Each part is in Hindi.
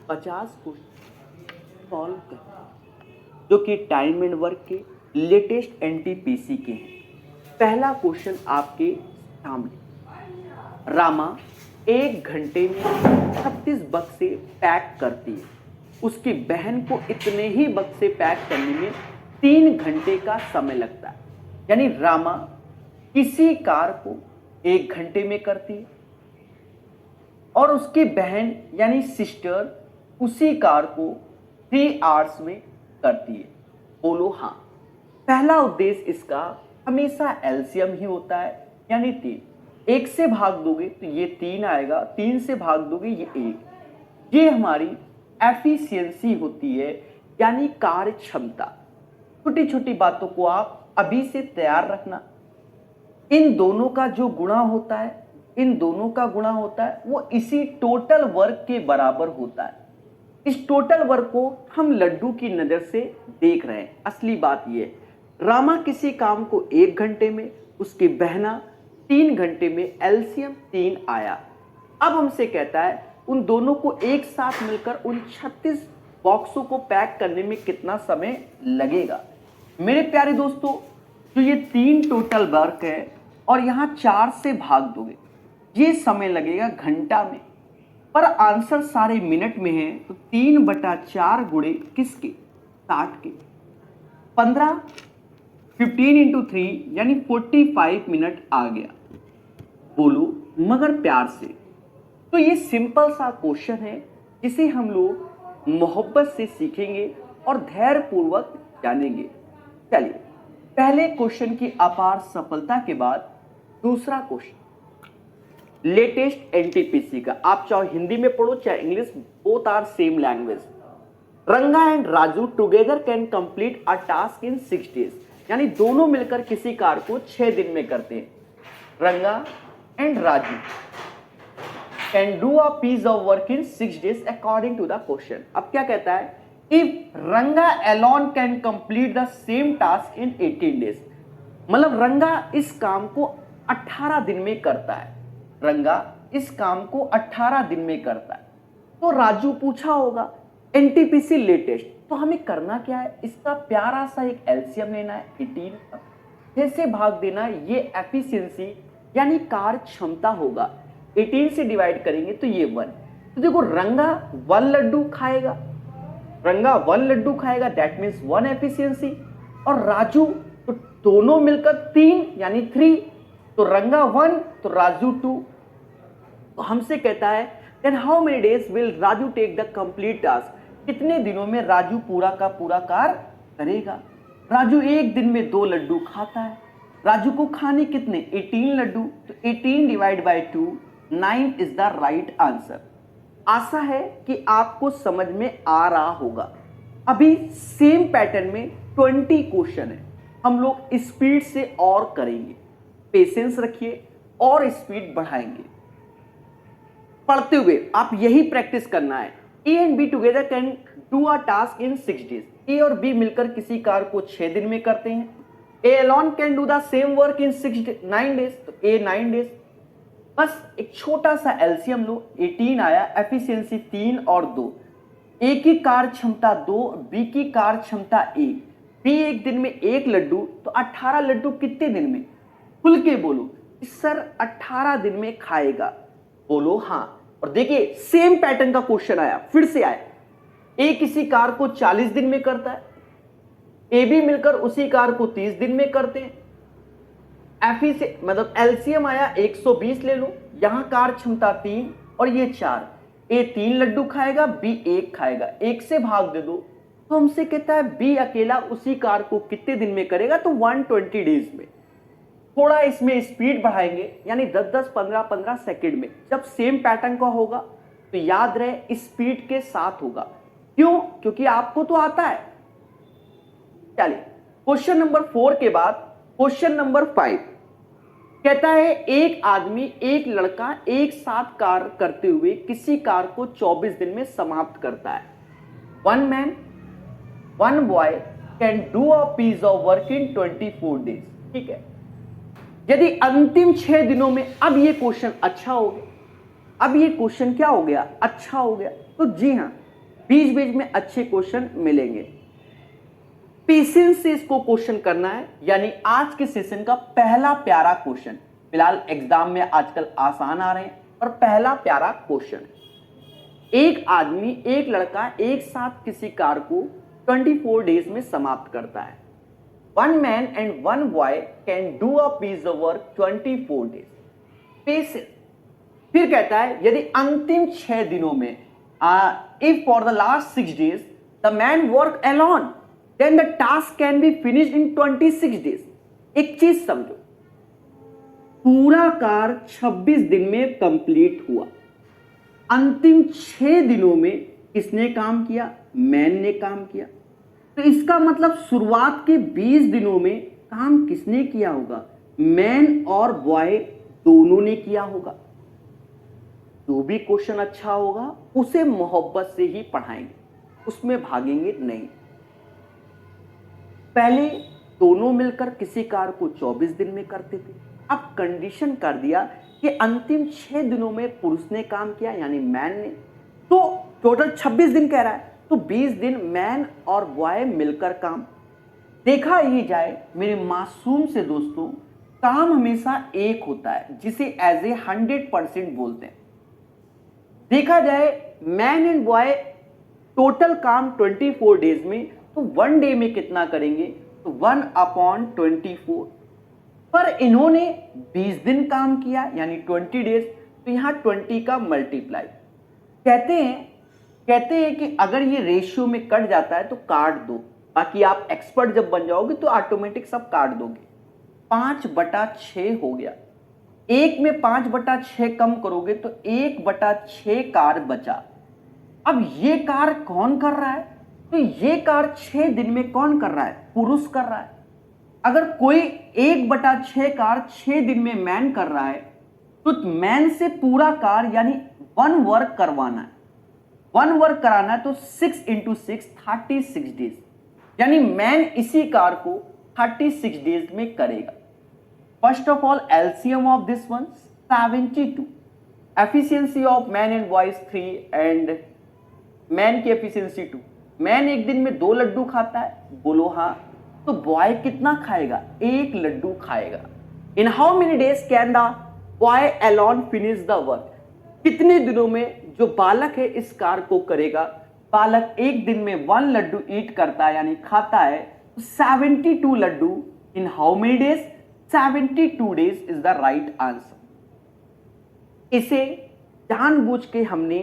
50 क्वेश्चन सॉल्व कर जो कि टाइम एंड वर्क के लेटेस्ट एनटीपीसी के हैं। पहला क्वेश्चन आपके सामने, रामा 1 घंटे में 36 बक्से पैक करती है। उसकी बहन को इतने ही बक्से पैक करने में 3 घंटे का समय लगता है। यानी रामा किसी कार को 1 घंटे में करती है और उसकी बहन यानी सिस्टर उसी कार को 3 आवर्स में करती है। बोलो हाँ। पहला उद्देश्य इसका हमेशा एलसीएम ही होता है, यानी 3। 1 से भाग दोगे तो ये 3 आएगा, 3 से भाग दोगे ये 1। ये हमारी एफिशिएंसी होती है, यानी कार्य क्षमता। छोटी छोटी बातों को आप अभी से तैयार रखना। इन दोनों का जो गुणा होता है, वो इसी टोटल वर्क के बराबर होता है। इस टोटल वर्क को हम लड्डू की नजर से देख रहे हैं। असली बात यह है, रामा किसी काम को 1 घंटे में, उसकी बहना 3 घंटे में, एलसीएम 3 आया। अब हमसे कहता है उन दोनों को एक साथ मिलकर उन 36 बॉक्सों को पैक करने में कितना समय लगेगा। मेरे प्यारे दोस्तों, जो ये 3 टोटल वर्क है और यहाँ 4 से भाग दोगे, ये समय लगेगा घंटा में, पर आंसर सारे मिनट में है। तो 3/4 गुणे किसके, 60 के, 15 into 3 यानी 45 मिनट आ गया। बोलो मगर प्यार से। तो ये सिंपल सा क्वेश्चन है जिसे हम लोग मोहब्बत से सीखेंगे और धैर्य पूर्वक जानेंगे। चलिए, पहले क्वेश्चन की अपार सफलता के बाद दूसरा क्वेश्चन लेटेस्ट एनटीपीसी का। आप चाहे हिंदी में पढ़ो चाहे English, both are same language. Ranga and Raju together can complete a task in 6 days। यानी दोनों मिलकर किसी कार्य को 6 दिन में करते हैं। Ranga and Raju can do a piece of work in 6 days according to the question. अब क्या कहता है, if Ranga alone can complete the same task in 18 days। मतलब रंगा इस काम को 18 दिन में करता है। रंगा इस काम को 18 दिन में करता है। तो राजू पूछा होगा एनटीपीसी लेटेस्ट, तो हमें करना क्या है, इसका प्यारा सा एक एलसीएम लेना है 18 का, जैसे भाग देना। ये एफिशिएंसी यानी कार्य क्षमता होगा। 18 से डिवाइड करेंगे तो ये 1। तो देखो रंगा 1 लड्डू खाएगा, दैट मीन्स 1 एफिशिएंसी। और राजू तो दोनों मिलकर 3 यानी 3। तो रंगा 1 तो राजू 2। तो हमसे कहता है then how many days will Raju take the complete task. कितने दिनों में राजू पूरा का पूरा कार्य करेगा। राजू 1 दिन में 2 लड्डू खाता है। राजू को खाने कितने, 18 लड्डू। तो 18 divide by 2, 9 is the right answer. आशा है कि आपको समझ में आ रहा होगा। अभी सेम पैटर्न में 20 क्वेश्चन है, हम लोग स्पीड से और करेंगे। पेशेंस रखिए और स्पीड बढ़ाएंगे। पढ़ते हुए आप यही प्रैक्टिस करना है। ए and be together can do a task in 6 days। ए और बी मिलकर किसी कार्य को 6 दिन में करते हैं। A alone can do the same work in 9 days। तो ए 9 days। बस एक छोटा सा एलसीएम लो, 18 आया, एफिशिएंसी 3 और 2। ए की कार्य क्षमता 2, बी की कार्य क्षमता 1। बी 1 दिन में 1 लड्डू, तो 18 लड्डू कितने दिन में, खुल के बोलो सर 18 दिन में खाएगा। बोलो हाँ। और देखिए सेम पैटर्न का क्वेश्चन आया, फिर से आया। ए किसी कार को 40 दिन में करता है, ए बी मिलकर उसी कार को 30 दिन में करते हैं। एफी से मतलब एलसीएम आया 120 ले लो, यहां कार क्षमता 3 और ये 4। ए 3 लड्डू खाएगा, बी 1 खाएगा, 1 से भाग दे दो। तो हमसे कहता है बी अकेला उसी कार को कितने दिन में करेगा, तो 120 डेज में। थोड़ा इसमें स्पीड बढ़ाएंगे, यानी 10-10, 15-15 सेकंड में। जब सेम पैटर्न का होगा तो याद रहे स्पीड के साथ होगा। क्यों, क्योंकि आपको तो आता है। चलिए क्वेश्चन नंबर 4 के बाद क्वेश्चन नंबर 5 कहता है एक आदमी एक लड़का एक साथ कार्य करते हुए किसी कार को 24 दिन में समाप्त करता है। 1 man 1 boy can do a piece of work in 24 days। ठीक है, यदि अंतिम 6 दिनों में, अब ये क्वेश्चन अच्छा हो गया, अब ये क्वेश्चन क्या हो गया, अच्छा हो गया। तो जी हाँ, बीच बीच में अच्छे क्वेश्चन मिलेंगे। पेशेंस से इसको क्वेश्चन करना है, यानी आज के सेशन का पहला प्यारा क्वेश्चन। फिलहाल एग्जाम में आजकल आसान आ रहे हैं, और पहला प्यारा क्वेश्चन है, एक आदमी एक लड़का एक साथ किसी कार को 24 डेज में समाप्त करता है। One man and one boy can do a piece of work 24 days. Patience. फिर कहता है यदि अंतिम 6 दिनों में if for the last 6 days the man work alone then the task can be finished in 26 days. एक चीज समझो, पूरा कार 26 दिन में कंप्लीट हुआ। अंतिम 6 दिनों में किसने काम किया? मैन ने काम किया। तो इसका मतलब शुरुआत के 20 दिनों में काम किसने किया होगा? मैन और बॉय दोनों ने किया होगा। जो भी क्वेश्चन अच्छा होगा उसे मोहब्बत से ही पढ़ाएंगे, उसमें भागेंगे नहीं। पहले दोनों मिलकर किसी कार को 24 दिन में करते थे, अब कंडीशन कर दिया कि अंतिम 6 दिनों में पुरुष ने काम किया, यानी मैन ने, तो टोटल 26 दिन कह रहा है, तो 20 दिन मैन और बॉय मिलकर काम। देखा ही जाए मेरे मासूम से दोस्तों, काम हमेशा एक होता है जिसे एज ए 100% बोलते हैं। देखा जाए मैन एंड बॉय टोटल काम 24 डेज में, तो 1 डे में कितना करेंगे? तो 1/24। पर इन्होंने 20 दिन काम किया, यानी 20 डेज, तो यहां 20 का मल्टीप्लाई। कहते हैं कि अगर ये रेशियो में कट जाता है तो काट दो, बाकी आप एक्सपर्ट जब बन जाओगे तो ऑटोमेटिक सब काट दोगे। 5/6 हो गया। एक में 5/6 कम करोगे तो 1/6 कार बचा। अब ये कार कौन कर रहा है? तो ये कार 6 दिन में कौन कर रहा है? पुरुष कर रहा है। अगर कोई 1/6 कार 6 दिन में मैन कर रहा है, तो मैन से पूरा कार यानी 1 वर्क करवाना है। 1 वर्क कराना है तो 6 × 6 36 डेज, यानी मैन इसी कार को 36 डेज में करेगा। First of all LCM of this one 72, efficiency of man and boys 3 and man की एफिशिएंसी 2। मैन एक दिन में 2 लड्डू खाता है, बोलो हाँ, तो बॉय कितना खाएगा? 1 लड्डू खाएगा। इन how many days can the boy alone finish the work? कितने दिनों में जो बालक है इस कार को करेगा? बालक एक दिन में 1 लड्डू ईट करता है, यानी खाता है, तो 72 laddu in how many days? 72 days is the right answer. इसे जानबूझ के हमने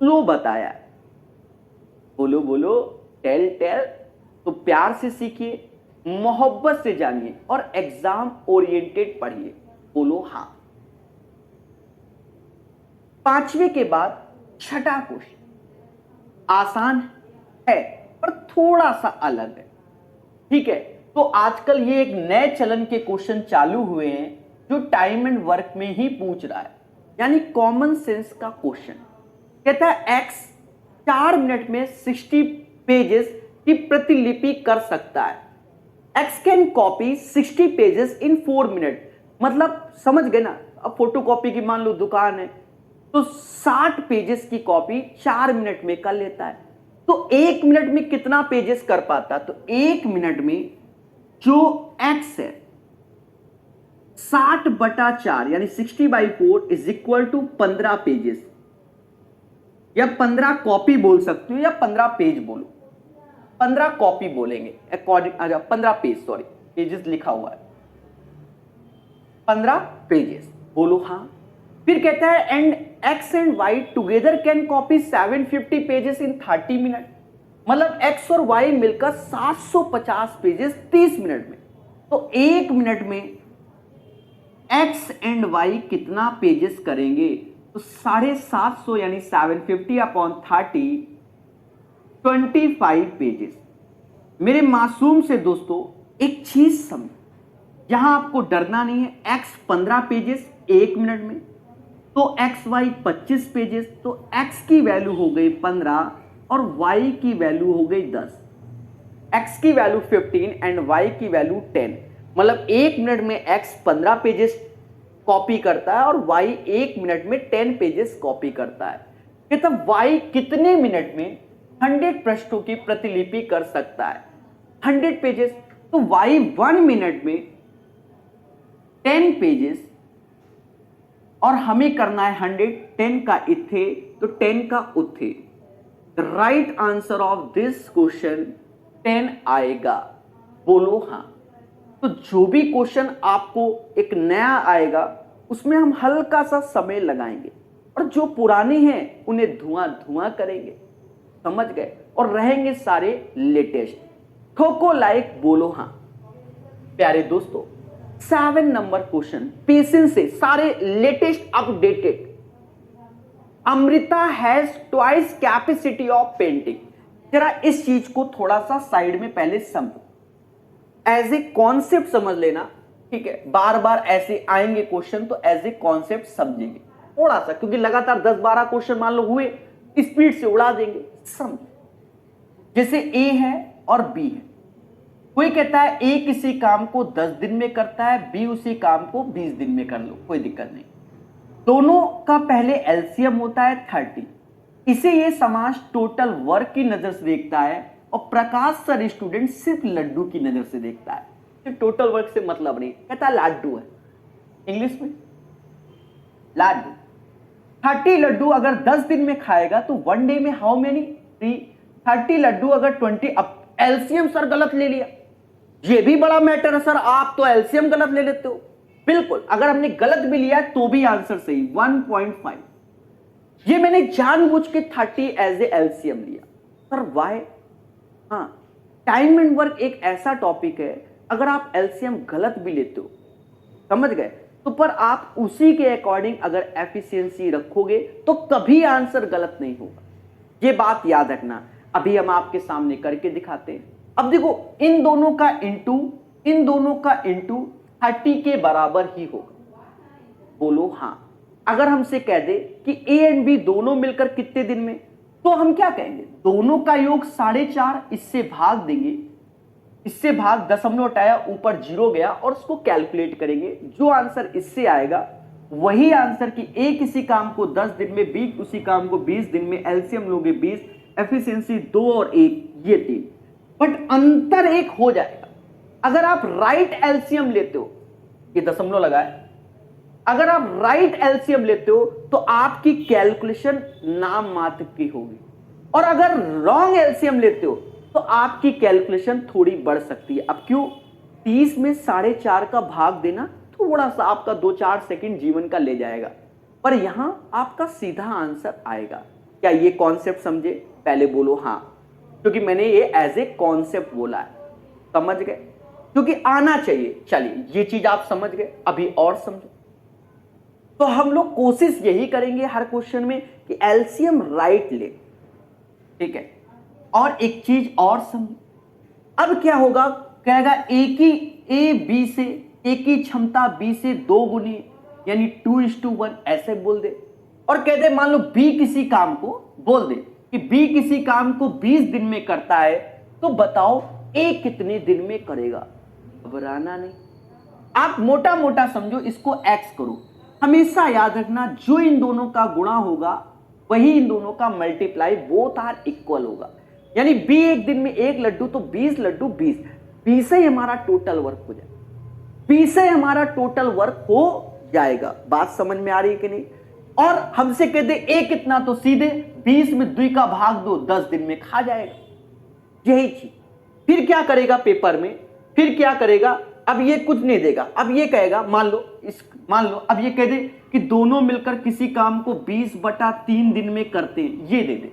स्लो बताया। बोलो बोलो, टेल टेल। तो प्यार से सीखिए, मोहब्बत से जानिए और एग्जाम ओरिएंटेड पढ़िए। बोलो हाँ। 5वें के बाद छठा क्वेश्चन आसान है पर थोड़ा सा अलग है, ठीक है। तो आजकल ये एक नए चलन के क्वेश्चन चालू हुए हैं जो टाइम एंड वर्क में ही पूछ रहा है, यानी कॉमन सेंस का क्वेश्चन। कहता है एक्स 4 मिनट में 60 पेजेस की प्रतिलिपि कर सकता है। X can copy 60 pages in 4 minute. मतलब समझ गए ना, अब फोटोकॉपी की मान लो दुकान है, तो 60 पेजेस की कॉपी 4 मिनट में कर लेता है। तो 1 मिनट में कितना पेजेस कर पाता? तो 1 मिनट में जो एक्स है 60/4 यानी 60/4 इज इक्वल टू 15 पेजेस, या 15 कॉपी बोल सकते हो या 15 पेज बोलो। 15 कॉपी बोलेंगे अकॉर्डिंग, 15 पेज, सॉरी पेजेस लिखा हुआ है, 15 पेजेस बोलो हाँ। फिर कहता है and X and Y together can copy 750 pages in 30 minute. मतलब एक्स और वाई मिलकर 750 पेजेस 30 मिनट में। तो 1 मिनट में एक्स एंड वाई कितना पेजेस करेंगे? तो 750 यानी 750/30 25 पेजेस। मेरे मासूम से दोस्तों एक चीज समझ, यहां आपको डरना नहीं है। एक्स 15 पेजेस 1 मिनट में, तो एक्स वाई 25 पेजेस, तो एक्स की वैल्यू हो गई 15 और वाई की वैल्यू हो गई 10। एक्स की वैल्यू 15 एंड वाई की वैल्यू 10। मतलब 1 मिनट में एक्स 15 पेजेस कॉपी करता है और वाई 1 मिनट में 10 पेजेस कॉपी करता है। कहता वाई कितने मिनट में 100 पृष्ठों की प्रतिलिपि कर सकता है। 100 पेजेस, तो वाई 1 मिनट में 10 पेजेस, और हमें करना है 100, 10 का इथे तो 10 का उथे। Right answer of this question 10 आएगा। बोलो हाँ। तो जो भी क्वेश्चन आपको एक नया आएगा उसमें हम हल्का सा समय लगाएंगे, और जो पुराने हैं उन्हें धुआं धुआं करेंगे, समझ गए, और रहेंगे सारे लेटेस्ट। ठोको लाइक, बोलो हाँ। प्यारे दोस्तों, 7 नंबर क्वेश्चन पेशेंस से, सारे latest updated. Amrita has twice capacity of painting. जरा इस चीज को थोड़ा सा साइड में पहले समझो, एज ए कॉन्सेप्ट समझ लेना, ठीक है। बार बार ऐसे आएंगे क्वेश्चन तो एज ए कॉन्सेप्ट समझेंगे थोड़ा सा, क्योंकि लगातार 10-12 क्वेश्चन मान लो हुए, स्पीड से उड़ा देंगे। समझो, जैसे ए है और बी है। कोई कहता है ए किसी काम को 10 दिन में करता है, बी उसी काम को 20 दिन में कर लो, कोई दिक्कत नहीं। दोनों का पहले एलसीएम होता है 30। इसे ये समाज टोटल वर्क की नजर से देखता है, और प्रकाश सर स्टूडेंट सिर्फ लड्डू की नजर से देखता है। सिर्फ टोटल वर्क से मतलब नहीं, कहता है लाड्डू है, इंग्लिश में लाड्डू। 30 लड्डू अगर 10 दिन में खाएगा तो 1 डे में हाउ मेनी 3। 30 लड्डू अगर 20, अब एलसीएम सर गलत ले लिया, ये भी बड़ा मैटर है सर, आप तो एलसीएम गलत ले लेते हो। बिल्कुल, अगर हमने गलत भी लिया तो भी आंसर सही, 1.5। ये मैंने जानबूझ के 30 एज ए एलसीएम लिया सर, वाई? हाँ, टाइम एंड वर्क एक ऐसा टॉपिक है, अगर आप एलसीएम गलत भी लेते हो, समझ गए, तो पर आप उसी के अकॉर्डिंग अगर एफिशिएंसी रखोगे तो कभी आंसर गलत नहीं होगा। ये बात याद रखना। अभी हम आपके सामने करके दिखाते हैं। अब देखो, इन दोनों का इंटू 30 के बराबर ही होगा। बोलो हाँ। अगर हमसे कह दे कि ए एंड बी दोनों मिलकर कितने दिन में, तो हम क्या कहेंगे, दोनों का योग 4.5, इससे भाग देंगे, इससे भाग, दशमलव हटाया, ऊपर 0 गया, और उसको कैलकुलेट करेंगे। जो आंसर इससे आएगा वही आंसर कि ए किसी काम को 10 दिन में, बी उसी काम को 20 दिन में, एलसीएम लोगे 20, एफिशिएंसी 2 और 1, ये 3, बट अंतर 1 हो जाएगा। अगर आप राइट एलसीएम लेते हो, ये दशमलव लगाए, अगर आप राइट एलसीएम लेते हो तो आपकी कैलकुलेशन नाम मात्र की होगी, और अगर रॉन्ग एलसीएम लेते हो तो आपकी कैलकुलेशन थोड़ी बढ़ सकती है। अब क्यों? 30 में 4.5 का भाग देना थोड़ा सा आपका 2-4 सेकंड जीवन का ले जाएगा, पर यहां आपका सीधा आंसर आएगा। क्या ये कॉन्सेप्ट समझे? पहले बोलो हाँ, क्योंकि मैंने ये एज ए कॉन्सेप्ट बोला है, समझ गए, क्योंकि आना चाहिए। चलिए, ये चीज आप समझ गए, अभी और समझो। तो हम लोग कोशिश यही करेंगे हर क्वेश्चन में कि एलसीएम राइट ले, ठीक है। और एक चीज और समझो, अब क्या होगा, कहेगा ए बी से, ए की क्षमता बी से 2 गुनी, यानी 2:1, ऐसे बोल दे। और कहते मान लो बी किसी काम को, बोल दे कि बी किसी काम को 20 दिन में करता है, तो बताओ ए कितने दिन में करेगा। घबराना नहीं, आप मोटा मोटा समझो, इसको एक्स करो। हमेशा याद रखना, जो इन दोनों का गुणा होगा वही इन दोनों का मल्टीप्लाई, बोथ आर इक्वल होगा। यानी बी एक दिन में 1 लड्डू, तो 20 लड्डू 20 से हमारा टोटल वर्क हो जाएगा, 20 से हमारा टोटल वर्क हो जाएगा। बात समझ में आ रही है कि नहीं? और हमसे कह दे ए कितना, तो सीधे 20 में 2 का भाग दो, 10 दिन में खा जाएगा। यही चीज फिर क्या करेगा पेपर में, फिर क्या करेगा, अब ये कुछ नहीं देगा, अब ये कहेगा, मान लो अब ये कह दे कि दोनों मिलकर किसी काम को 20/3 दिन में करते हैं, ये दे दे,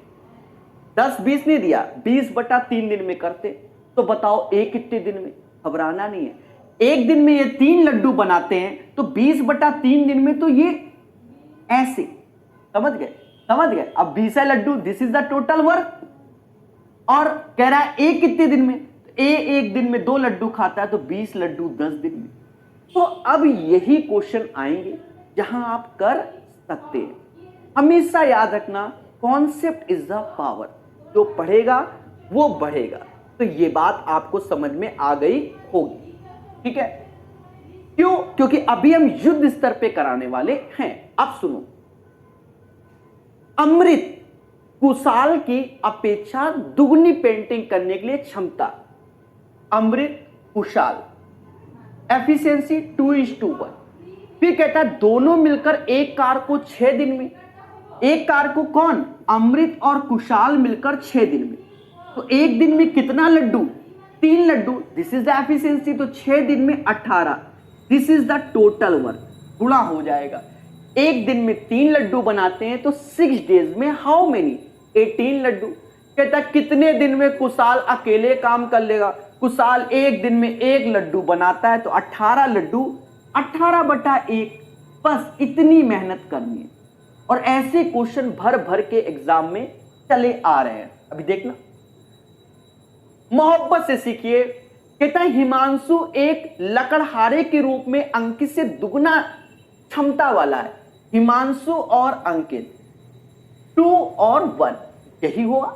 10-20 नहीं दिया, 20/3 दिन में करते, तो बताओ ए कितने दिन में। घबराना नहीं है, एक दिन में ये 3 लड्डू बनाते हैं, तो 20/3 दिन में, तो ये ऐसे, समझ गए। अब 20 है laddu, this is the total work. और कह रहा है ए कितने दिन में, ए एक दिन में 2 लड्डू खाता है, तो 20 लड्डू 10 दिन में। तो अब यही क्वेश्चन आएंगे जहां आप कर सकते हैं। हमेशा याद रखना, कॉन्सेप्ट इज द पावर, जो पढ़ेगा वो बढ़ेगा। तो ये बात आपको समझ में आ गई होगी, ठीक है। क्यों? क्योंकि अभी हम युद्ध स्तर पे कराने वाले हैं। अब सुनो, अमृत कुशाल की अपेक्षा दुगनी पेंटिंग करने के लिए क्षमता। अमृत, कुशाल, एफिशिएंसी 2:1। फिर कहता है दोनों मिलकर एक कार को 6 दिन में, एक कार को कौन, अमृत और कुशाल मिलकर 6 दिन में, तो एक दिन में कितना laddu, 3 laddu, this is the efficiency, तो 6 दिन में 18, this is the total work, गुणा हो जाएगा। एक दिन में 3 लड्डू बनाते हैं तो 6 डेज में हाउ मेनी, 18 लड्डू। कहता कितने दिन में कुशाल अकेले काम कर लेगा, कुशाल एक दिन में 1 लड्डू बनाता है तो 18 लड्डू, 18/1, बस इतनी मेहनत करनी है। और ऐसे क्वेश्चन भर भर के एग्जाम में चले आ रहे हैं। अभी देखना, मोहब्बत से सीखिए। कहता है हिमांशु एक लकड़हारे के रूप में अंकित से दुगना क्षमता वाला है। हिमांशु और अंकित 2 और 1 यही हुआ।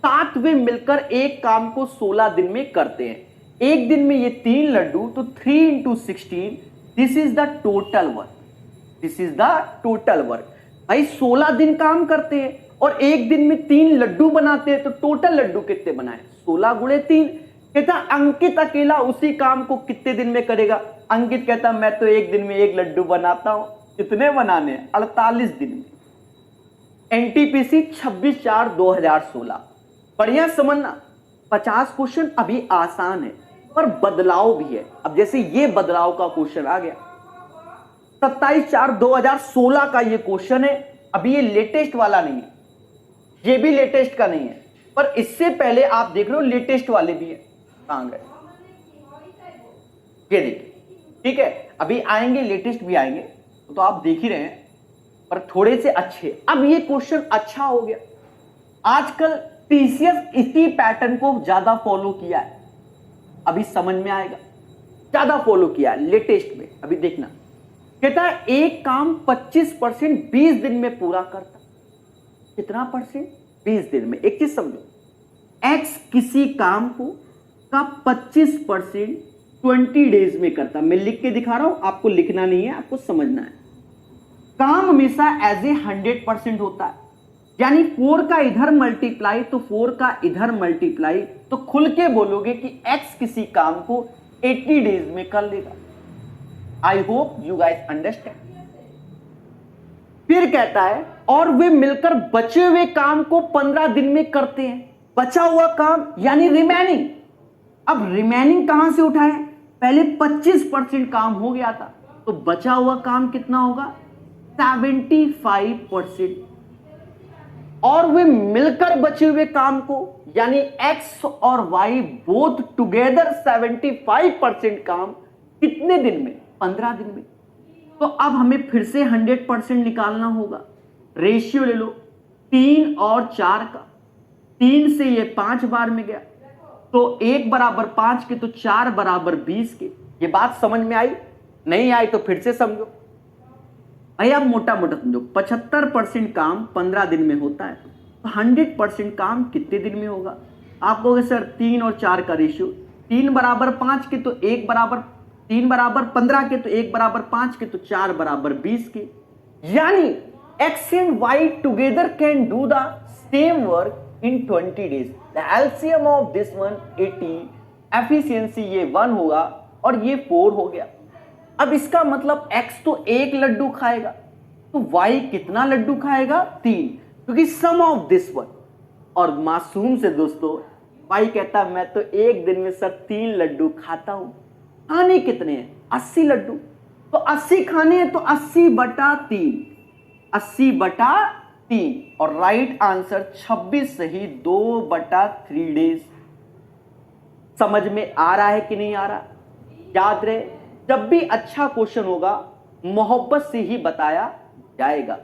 7 वे मिलकर एक काम को 16 दिन में करते हैं। एक दिन में ये 3 लड्डू, तो 3 × 16, this is the total work, this is the total work. भाई 16 दिन काम करते हैं और एक दिन में 3 लड्डू बनाते हैं, तो टोटल लड्डू कितने बनाए, 16 × 3। कहता अंकित अकेला उसी काम को कितने दिन में करेगा। अंकित कहता मैं तो एक दिन में 1 लड्डू बनाता हूं। कितने बनाने, 48 दिन में। एनटीपीसी 26/4/2016। बढ़िया समझना, 50 क्वेश्चन अभी आसान है पर बदलाव भी है। अब जैसे ये बदलाव का क्वेश्चन आ गया, 27/4/2016 का ये क्वेश्चन है। अभी ये लेटेस्ट वाला नहीं है, ये भी लेटेस्ट का नहीं है, पर इससे पहले आप देख लो लेटेस्ट वाले भी है। कहां गए, ये देखिए, ठीक है। अभी आएंगे, लेटेस्ट भी आएंगे, तो आप देख ही रहे हैं, पर थोड़े से अच्छे। अब ये क्वेश्चन अच्छा हो गया। आजकल टीसीएस इसी पैटर्न को ज्यादा फॉलो किया है, अभी समझ में आएगा, ज्यादा फॉलो किया है लेटेस्ट में। अभी देखना, कहता है एक काम 25% 20 दिन में पूरा करता। कितना परसेंट, 20 दिन में। एक चीज समझो, एक्स किसी काम को का 25% 20 डेज में करता। मैं लिख के दिखा रहा हूं, आपको लिखना नहीं है, आपको समझना है। काम हमेशा एज ए 100% होता है, यानी 4 का इधर मल्टीप्लाई तो 4 का इधर मल्टीप्लाई, तो खुल के बोलोगे कि एक्स किसी काम को 80 डेज में कर लेगा। I hope you guys understand. फिर कहता है और वे मिलकर बचे हुए काम को 15 दिन में करते हैं। बचा हुआ काम यानी रिमेनिंग। अब रिमेनिंग कहां से उठाए, पहले 25% काम हो गया था, तो बचा हुआ काम कितना होगा, 75%। और वे मिलकर बचे हुए काम को, यानी x और y बोथ टुगेदर 75% काम कितने दिन में, 15 दिन में। तो अब हमें फिर से 100% निकालना होगा। रेशियो ले लो 3 और 4 का। 3 से ये 5 बार में गया, तो 1 = 5 के, तो 4 = 20 के। ये बात समझ में आई, नहीं आई तो फिर से समझो। भैया मोटा मोटा समझो, 75% काम 15 दिन में होता है, तो 100% काम कितने दिन में होगा। आप कहोगे सर 3 और 4 का रेशियो, 3 = 5 के, तो 1 = 3 = 15 के, तो 1 = 5 के, तो 4 = 20 के। यानी x and y together can do the same work in 20 days. The LCM of this one 80, efficiency ये 1 होगा और ये 4 हो गया। अब इसका मतलब x तो 1 लड्डू खाएगा, तो y कितना लड्डू खाएगा, 3, क्योंकि सम ऑफ दिस वन। और मासूम से दोस्तों y कहता मैं तो एक दिन में सर 3 लड्डू खाता हूं। खाने कितने हैं, 80 लड्डू, तो 80 खाने हैं, तो 80/3, 80/3। और राइट आंसर 26 सही, 2/3 डेज। समझ में आ रहा है कि नहीं आ रहा। याद रहे, जब भी अच्छा क्वेश्चन होगा मोहब्बत से ही बताया जाएगा।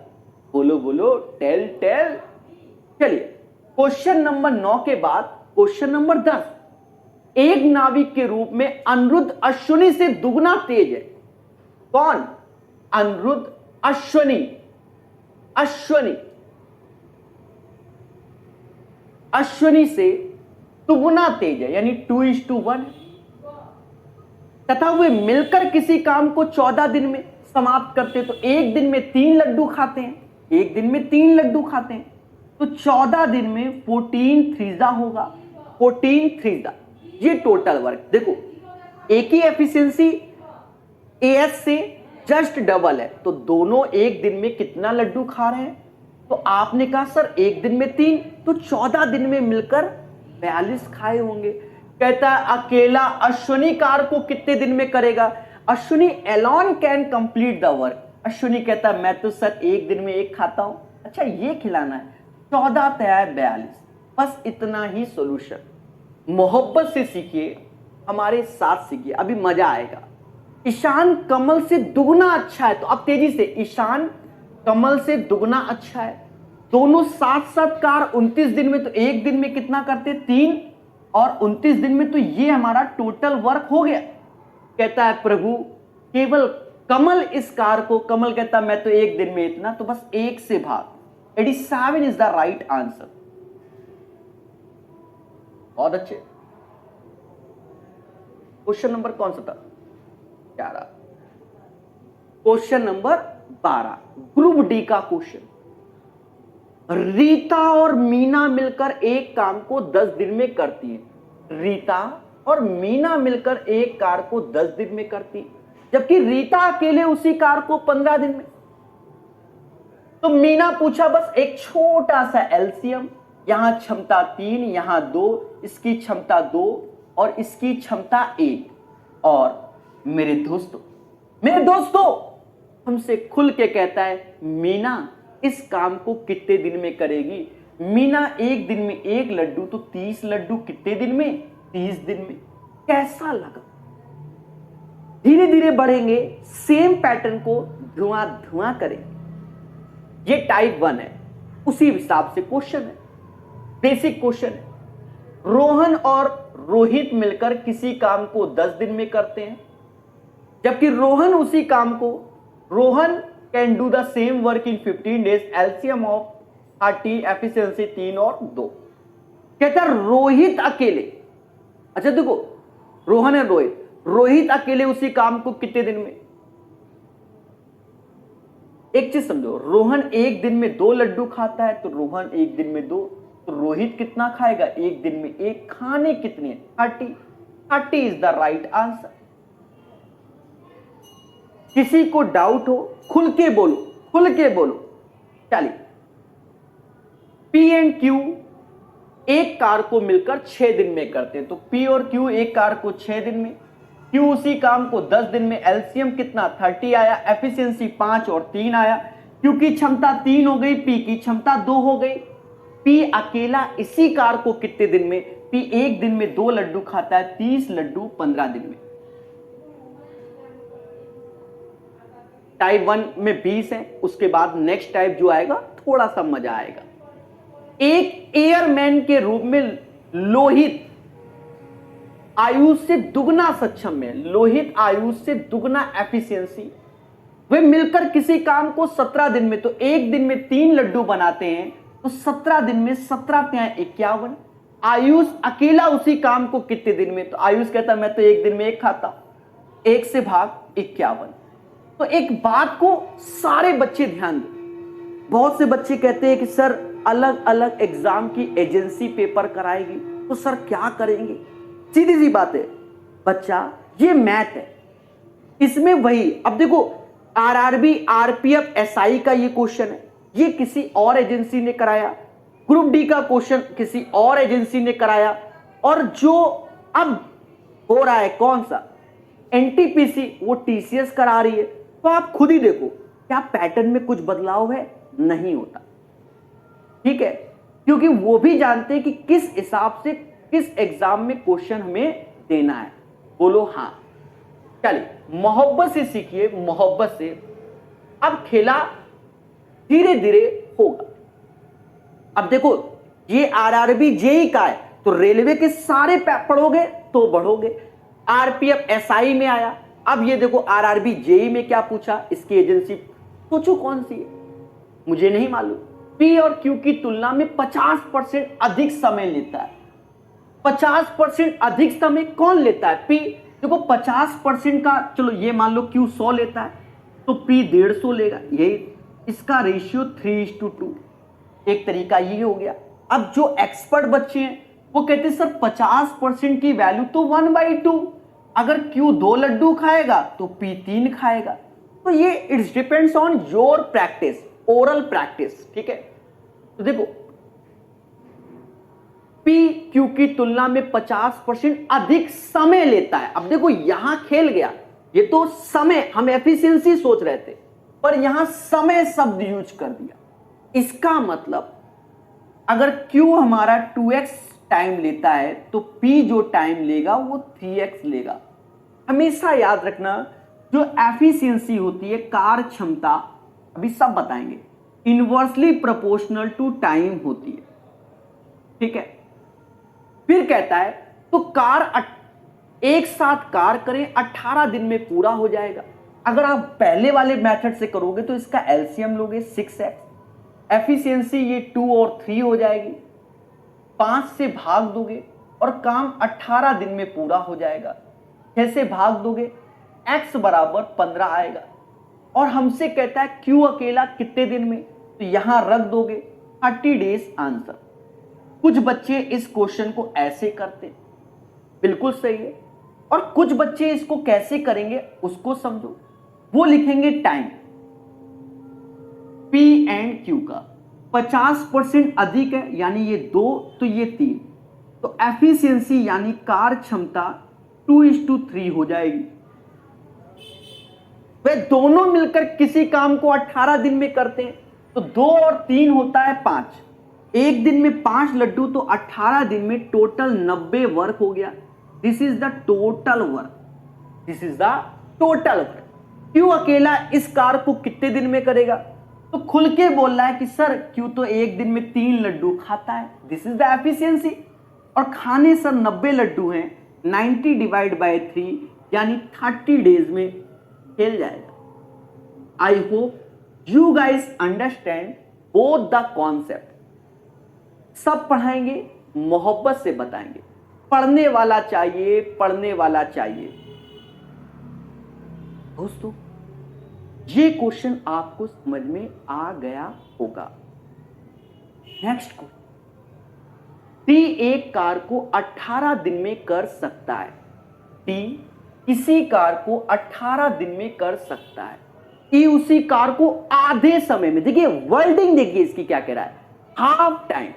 बोलो बोलो, टेल टेल। चलिए क्वेश्चन नंबर 9 के बाद क्वेश्चन नंबर 10। एक नाविक के रूप में अनिरुद्ध अश्विनी से दुगना तेज है। कौन, अनिरुद्ध अश्विनी। अश्विनी से दुगना तेज है, यानी 2:1। तथा वे मिलकर किसी काम को 14 दिन में समाप्त करते, तो एक दिन में 3 लड्डू खाते हैं, एक दिन में 3 लड्डू खाते हैं। तो 14 दिन में 14 थ्रीजा होगा, 14 थ्रीजा, ये टोटल वर्क। देखो एक ही एफिशिएंसी एएस से जस्ट डबल है, तो दोनों एक दिन में कितना लड्डू खा रहे हैं? तो आपने कहा सर एक दिन में 3, तो 14 दिन में मिलकर 42 खाए होंगे। कहता है अकेला अश्विनी कार को कितने दिन में करेगा? Ashwini alone can complete the work. Ashwini कहता है मैं तो सर एक दिन में एक खाता हूं। अच्छा ये खिलाना है, 14 तय 42, बस इतना ही सॉल्यूशन। मोहब्बत से सीखिए, हमारे साथ सीखिए, अभी मजा आएगा। ईशान कमल से दुगना अच्छा है, तो अब तेजी से, ईशान कमल से दुगना अच्छा है। दोनों साथ साथ कार 29 दिन में, तो एक दिन में कितना करते? 3 और 29 दिन में, तो ये हमारा टोटल वर्क हो गया। कहता है प्रभु केवल कमल इस कार को, कमल कहता मैं तो एक दिन में इतना, तो बस 1 से भाग। 87 इज द राइट आंसर। बहुत अच्छे। क्वेश्चन नंबर कौन सा था? 11। क्वेश्चन नंबर 12 ग्रुप डी का क्वेश्चन। रीता और मीना मिलकर एक काम को 10 दिन में करती है। रीता और मीना मिलकर एक कार को 10 दिन में करती, जबकि रीता अकेले उसी कार को 15 दिन में। तो मीना पूछा बस एक छोटा सा एलसीएम, यहां क्षमता 3, यहां 2, इसकी क्षमता 2 और इसकी क्षमता 1। और मेरे दोस्तों हमसे खुल के कहता है मीना इस काम को कितने दिन में करेगी? मीना एक दिन में एक लड्डू, तो 30 लड्डू कितने दिन में? 30 दिन में। कैसा लगा? धीरे धीरे बढ़ेंगे, सेम पैटर्न को धुआं धुआं करेंगे। ये टाइप 1 है, उसी हिसाब से क्वेश्चन है, बेसिक क्वेश्चन है। रोहन और रोहित मिलकर किसी काम को 10 दिन में करते हैं, जबकि रोहन उसी काम को, Rohan can do the same work in 15 days, LCM of 30, efficiency 3 और 2। कहता रोहित अकेले, अच्छा देखो रोहन है रोहित अकेले उसी काम को कितने दिन में? एक चीज समझो, रोहन एक दिन में 2 लड्डू खाता है, तो रोहन एक दिन में 2, तो रोहित कितना खाएगा? एक दिन में 1। खाने कितने? 30 इज द राइट आंसर। किसी को डाउट हो खुल के बोलो। चलिए, पी एंड क्यू एक कार को मिलकर 6 दिन में करते हैं, तो पी और क्यू एक कार को 6 दिन में, क्यू उसी काम को 10 दिन में। एलसीएम कितना? 30 आया, एफिशिएंसी 5 और 3 आया। क्यू की क्षमता 3 हो गई, पी की क्षमता 2 हो गई। पी अकेला इसी कार को कितने दिन में? पी एक दिन में 2 लड्डू खाता है, 30 लड्डू 15 दिन में। टाइप 1 में 20 है, उसके बाद नेक्स्ट टाइप जो आएगा थोड़ा सा मजा आएगा। एक एयरमैन के रूप में लोहित आयुष से दुगना सक्षम है, लोहित आयुष से दुगना एफिशिएंसी, वे मिलकर किसी काम को 17 दिन में, तो एक दिन में 3 लड्डू बनाते हैं, तो 17 दिन में 17 त्यां 51। आयुष अकेला उसी काम को कितने दिन में? तो आयुष कहता मैं तो एक दिन में 1 खाता, 1 से भाग 51। तो एक बात को सारे बच्चे ध्यान दें। बहुत से बच्चे कहते हैं कि सर अलग अलग एग्जाम की एजेंसी पेपर कराएगी, तो सर क्या करेंगे? सीधी सी बात है बच्चा, ये मैथ है, इसमें वही, अब देखो आरआरबी, आरपीएफ, एसआई का ये क्वेश्चन है, ये किसी और एजेंसी ने कराया। ग्रुप डी का क्वेश्चन किसी और एजेंसी ने कराया, और जो अब हो रहा है कौन सा, एनटीपीसी, वो टीसीएस करा रही है। तो आप खुद ही देखो क्या पैटर्न में कुछ बदलाव है? नहीं होता, ठीक है, क्योंकि वो भी जानते हैं कि किस हिसाब से किस एग्जाम में क्वेश्चन हमें देना है। बोलो हाँ। चलिए मोहब्बत से सीखिए, मोहब्बत से। अब खेला धीरे धीरे होगा। अब देखो ये आरआरबी जेई का है, तो रेलवे के सारे पढ़ोगे तो बढ़ोगे। आरपीएफ एसआई में आया, अब ये देखो आरआरबी जेई में क्या पूछा, इसकी एजेंसी सोचो कौन सी है, मुझे नहीं मालूम। पी और क्यू की तुलना में 50% अधिक समय लेता है। 50% अधिक समय कौन लेता है? पी। देखो 50% का, चलो ये मान लो क्यू 100 लेता है, तो पी 150 लेगा। यही इसका रेशियो 3:2, एक तरीका ये हो गया। अब जो एक्सपर्ट बच्चे हैं वो कहते हैं सर 50% की वैल्यू तो 1/2, अगर Q 2 लड्डू खाएगा तो P 3 खाएगा। तो ये it's depends on your practice, oral practice, ठीक है। तो देखो P Q की तुलना में 50% अधिक समय लेता है। अब देखो यहां खेल गया, ये तो समय, हम एफिशिएंसी सोच रहे थे पर यहां समय शब्द यूज कर दिया। इसका मतलब अगर Q हमारा 2x टाइम लेता है तो P जो टाइम लेगा वो 3x लेगा। हमेशा याद रखना जो एफिशिएंसी होती है, कार्य क्षमता, अभी सब बताएंगे, इनवर्सली प्रोपोर्शनल टू टाइम होती है, ठीक है। फिर कहता है तो एक साथ कार्य करें 18 दिन में पूरा हो जाएगा। अगर आप पहले वाले मेथड से करोगे तो इसका एलसीएम लोगे 6x, एफिशिएंसी ये 2 और 3 हो जाएगी, 5 से भाग दोगे और काम 18 दिन में पूरा हो जाएगा। 6 से भाग दोगे x बराबर 15 आएगा। और हमसे कहता है Q अकेला कितने दिन में, तो यहां रख दोगे 30 डेज आंसर। कुछ बच्चे इस क्वेश्चन को ऐसे करते, बिल्कुल सही है, और कुछ बच्चे इसको कैसे करेंगे उसको समझो। वो लिखेंगे टाइम P एंड Q का 50% अधिक है, यानी ये 2 तो ये 3, तो एफिशिएंसी यानी कार्य क्षमता 2:3 हो जाएगी। वे दोनों मिलकर किसी काम को 18 दिन में करते हैं तो 2 और 3 होता है 5, एक दिन में 5 लड्डू, तो 18 दिन में टोटल 90 वर्क हो गया। This is the total work, this is the total work. क्यों अकेला इस कार्य को कितने दिन में करेगा, तो खुल के बोल रहा है कि सर क्यों तो एक दिन में 3 लड्डू खाता है, दिस इज द एफिशिएंसी। और खाने सर 90 लड्डू हैं, 90 डिवाइड बाय 3 यानी 30 डेज में खेल जाएगा। I hope you guys understand both the concept. सब पढ़ाएंगे, मोहब्बत से बताएंगे, पढ़ने वाला चाहिए, पढ़ने वाला चाहिए। दोस्तों ये क्वेश्चन आपको समझ में आ गया होगा। नेक्स्ट क्वेश्चन, टी एक कार को 18 दिन में कर सकता है, टी किसी कार को 18 दिन में कर सकता है, ई उसी कार को आधे समय में, देखिए वर्डिंग देखिए इसकी क्या कह रहा है, हाफ टाइम।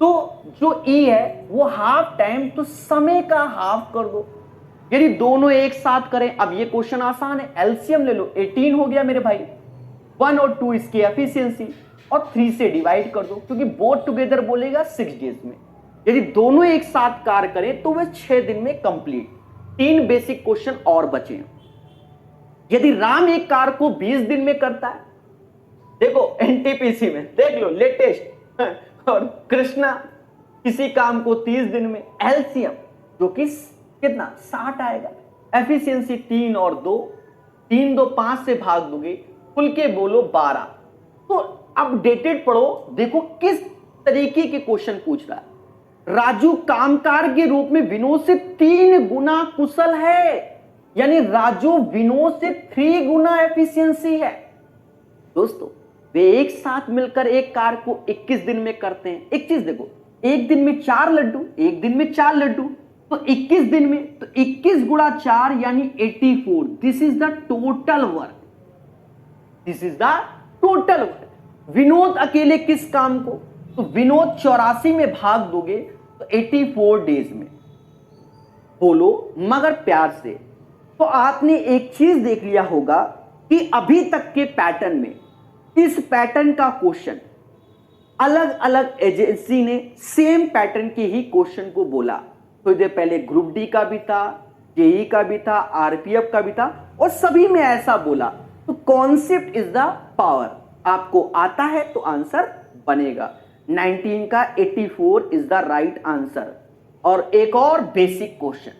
तो जो ई है वो हाफ टाइम, तो समय का हाफ कर दो, यदि दोनों एक साथ करें। अब ये क्वेश्चन आसान है, एलसीएम ले लो, 18 हो गया मेरे भाई, 1 और 2 इसकी एफिशिएंसी, और 3 से डिवाइड कर दो क्योंकि बोथ टुगेदर बोलेगा 6 डेज में। यदि दोनों एक साथ कार्य करें तो वह 6 दिन में कंप्लीट। 3 बेसिक क्वेश्चन और बचे। यदि राम एक कार को 20 दिन में करता है, देखो एनटीपीसी में देख लो लेटेस्ट, और कृष्णा किसी काम को 30 दिन में, एलसीएम जो कि कितना 60 आएगा, एफिशिएंसी 3 और 2, 3 2 5 से भाग दोगे, खुल के बोलो 12। तो अपडेटेड पढ़ो, देखो किस तरीके के क्वेश्चन पूछ रहा है। राजू कामकार के रूप में विनोद से 3 गुना कुशल है, यानी राजू विनोद से 3 गुना एफिशिएंसी है। दोस्तों वे एक साथ मिलकर एक कार को 21 दिन में करते हैं। एक चीज देखो, एक दिन में 4 लड्डू, एक दिन में 4 लड्डू, तो 21 दिन में, तो 21 गुणा 4 यानी 84। This is the total work, this is the total work. Vinod अकेले किस काम को, तो विनोद 84 में भाग दोगे तो 84 डेज में। बोलो मगर प्यार से। तो आपने एक चीज देख लिया होगा कि अभी तक के पैटर्न में इस पैटर्न का क्वेश्चन अलग अलग एजेंसी ने सेम पैटर्न के ही क्वेश्चन को बोला। थोड़ी देर पहले ग्रुप डी का भी था, जेई का भी था, आरपीएफ का भी था, और सभी में ऐसा बोला। तो कॉन्सेप्ट इज द पावर, आपको आता है तो आंसर बनेगा। 19 का 84 इज द राइट आंसर। और एक और बेसिक क्वेश्चन,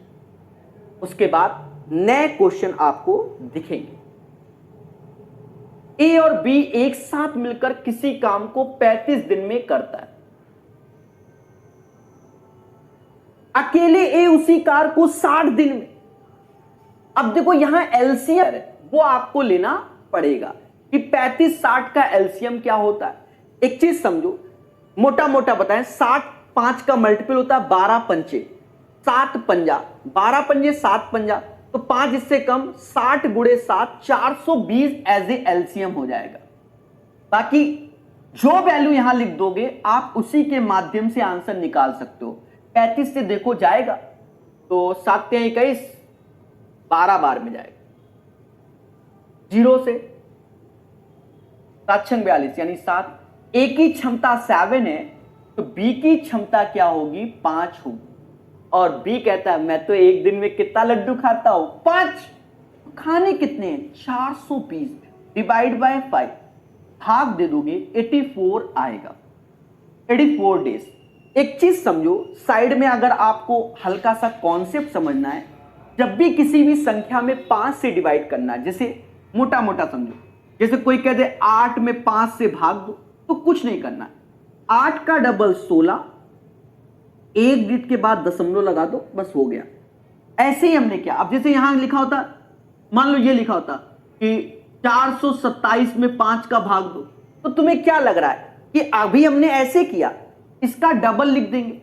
उसके बाद नए क्वेश्चन आपको दिखेंगे। ए और बी एक साथ मिलकर किसी काम को 35 दिन में करता है, अकेले ए उसी कार को 60 दिन में। अब देखो यहां एलसीएम है, वो आपको लेना पड़ेगा कि 35 60 का एलसीएम क्या होता है। एक चीज समझो, मोटा मोटा बताएं, 60 5 का मल्टीपल होता है 12 पंचे, 7 पंजा, 12 पंजे 7 पंजा, तो 5 इससे कम, 60 गुणे 7 420 एज ए एलसीएम हो जाएगा। बाकी जो वैल्यू यहां लिख दोगे आप उसी के माध्यम से आंसर निकाल सकते हो। 35 से देखो जाएगा तो 7 21 12 बार में जाएगा, 0 से 7 42 यानी 7। ए की क्षमता 7 है तो बी की क्षमता क्या होगी, 5 होगी। और बी कहता है मैं तो एक दिन में कितना लड्डू खाता हूं, 5। खाने कितने हैं, 420, डिवाइड बाय 5, भाग दे दोगे 84 आएगा, 84 डेज। एक चीज समझो साइड में, अगर आपको हल्का सा कॉन्सेप्ट समझना है, जब भी किसी भी संख्या में 5 से डिवाइड करना है, जैसे मोटा मोटा समझो, जैसे कोई कह दे 8 में 5 से भाग दो, तो कुछ नहीं करना है, 8 का डबल 16, एक डिजिट के बाद दशमलव लगा दो, बस हो गया। ऐसे ही हमने किया। अब जैसे यहां लिखा होता, मान लो ये लिखा होता कि 427 में 5 का भाग दो, तो तुम्हें क्या लग रहा है कि अभी हमने ऐसे किया, इसका डबल लिख देंगे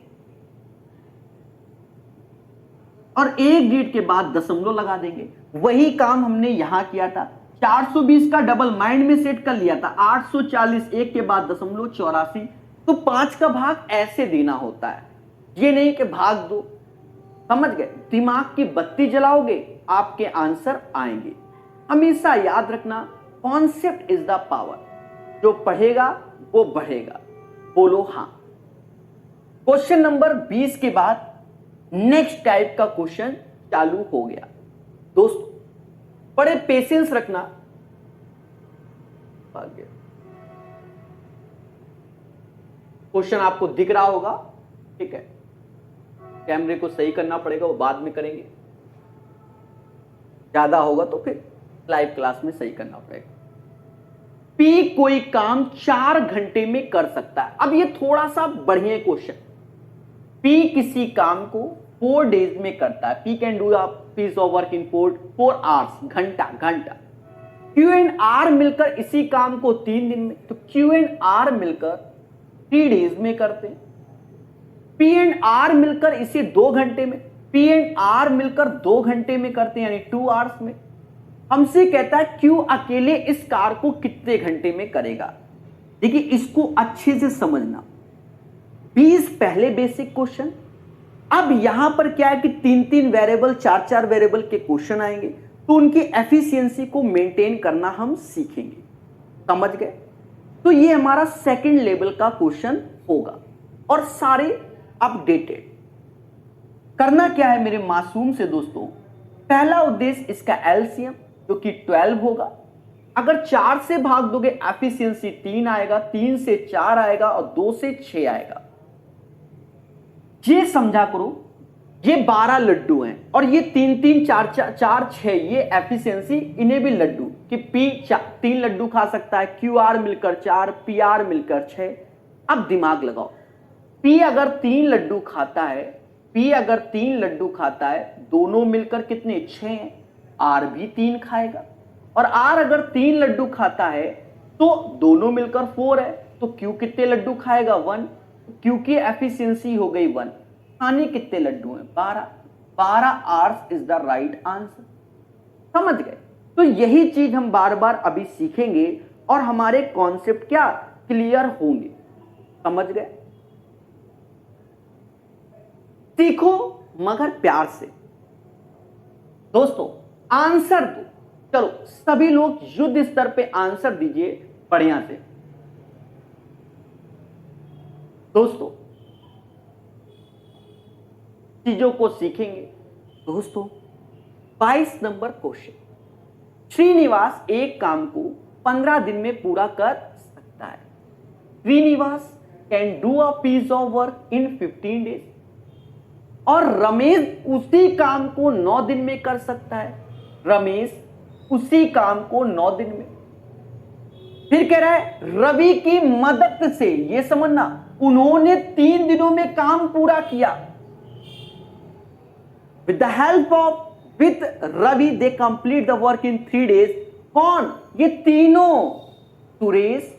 और एक डिजिट के बाद दशमलव लगा देंगे। वही काम हमने यहां किया था, 420 का डबल माइंड में सेट कर लिया था, 840 एक के बाद दशमलव 84, तो 5 का भाग ऐसे देना होता है, ये नहीं कि भाग दो। समझ गए, दिमाग की बत्ती जलाओगे आपके आंसर आएंगे। हमेशा याद रखना, कॉन्सेप्ट इज द पावर, जो पढ़ेगा वो बढ़ेगा। बोलो हां। क्वेश्चन नंबर 20 के बाद नेक्स्ट टाइप का क्वेश्चन चालू हो गया। दोस्तों बड़े पेशेंस रखना। क्वेश्चन आपको दिख रहा होगा, ठीक है, कैमरे को सही करना पड़ेगा, वो बाद में करेंगे, ज्यादा होगा तो फिर लाइव क्लास में सही करना पड़ेगा। पी कोई काम 4 घंटे में कर सकता है। अब ये थोड़ा सा बढ़िया क्वेश्चन, पी किसी काम को 4 डेज में करता है, P can do the piece of work in 4 hours, घंटा। क्यू एंड आर मिलकर इसी काम को 3 दिन में, तो क्यू एंड आर मिलकर 3 डेज में करते हैं। पी एंड आर मिलकर इसे 2 घंटे में, पी एंड आर मिलकर 2 घंटे में करते हैं, यानी 2 आवर्स में। हमसे कहता है क्यू अकेले इस कार को कितने घंटे में करेगा। देखिए इसको अच्छे से समझना, 20 पहले बेसिक क्वेश्चन। अब यहां पर क्या है कि 3 वेरिएबल 4 वेरिएबल के क्वेश्चन आएंगे, तो उनकी एफिशिएंसी को मेंटेन करना हम सीखेंगे। समझ गए, तो ये हमारा सेकंड लेवल का क्वेश्चन होगा और सारे अपडेटेड। करना क्या है मेरे मासूम से दोस्तों, पहला उद्देश्य इसका एलसीएम जो कि 12 होगा। अगर 4 से भाग दोगे एफिशिएंसी 3 आएगा, 3 से 4 आएगा और 2 से 6 आएगा। ये समझा करो, ये 12 लड्डू हैं और ये 3 4 6, ये एफिशिएंसी, इन्हें भी लड्डू कि पी 3 लड्डू खा सकता है, क्यू आर मिलकर 4, पी आर मिलकर 6। अब दिमाग लगाओ, पी अगर 3 लड्डू खाता है, पी अगर 3 लड्डू खाता है, दोनों मिलकर कितने 6 हैं, आर भी 3 खाएगा। और आर अगर 3 लड्डू खाता है तो दोनों मिलकर 4 है, तो क्यू कितने लड्डू खाएगा 1, क्यू की एफिशिएंसी हो गई 1। खाने कितने लड्डू हैं 12 hours is the right answer. समझ गए, तो यही चीज हम बार बार अभी सीखेंगे और हमारे कॉन्सेप्ट क्या क्लियर होंगे। समझ गए, सीखो मगर प्यार से। दोस्तों आंसर दो, चलो सभी लोग युद्ध स्तर पे आंसर दीजिए बढ़िया से। दोस्तों चीजों को सीखेंगे। दोस्तों 22 नंबर क्वेश्चन, श्रीनिवास एक काम को 15 दिन में पूरा कर सकता है। Srinivas can do a piece of work in 15 days. और रमेश उसी काम को 9 दिन में कर सकता है। रमेश उसी काम को 9 दिन में। फिर कह रहा है रवि की मदद से, ये समझना, उन्होंने 3 दिनों में काम पूरा किया। With the help of with Ravi they complete the work in 3 days. कौन, ये तीनों, सुरेश,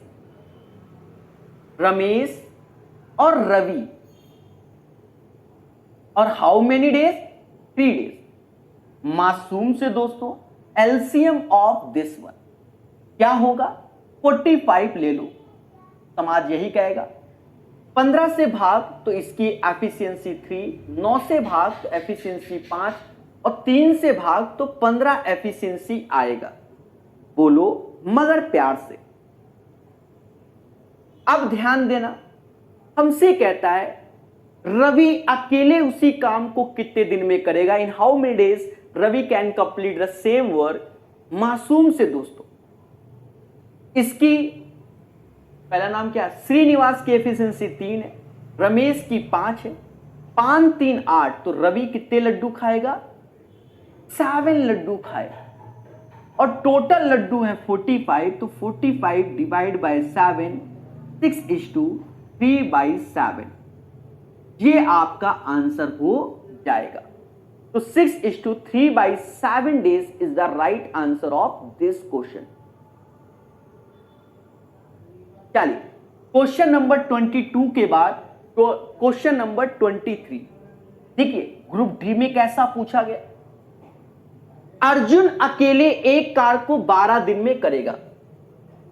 रमेश और रवि, और हाउ मेनी डेज, 3 डेज। मासूम से दोस्तों एलसीएम ऑफ दिस वन क्या होगा, 45 ले लो, समाज यही कहेगा। 15 से भाग तो इसकी एफिशिएंसी 3, 9 से भाग तो एफिशिएंसी 5 और 3 से भाग तो 15 एफिशिएंसी आएगा। बोलो मगर प्यार से। अब ध्यान देना, हमसे कहता है रवि अकेले उसी काम को कितने दिन में करेगा, in how many days Ravi can complete the same work. मासूम से दोस्तों इसकी पहला नाम क्या है, श्रीनिवास की एफिशिएंसी 3 है, रमेश की 5 है, 5 3 8, तो रवि कितने लड्डू खाएगा, 7 लड्डू खाएगा। और टोटल लड्डू है 45, तो 45 डिवाइड बाय 7, 6:3/7, ये आपका आंसर हो जाएगा। तो 6:3/7 days is the right answer of this question. चलिए क्वेश्चन नंबर 22 के बाद तो क्वेश्चन नंबर 23 देखिए, ग्रुप डी में कैसा पूछा गया। अर्जुन अकेले एक कार को 12 दिन में करेगा।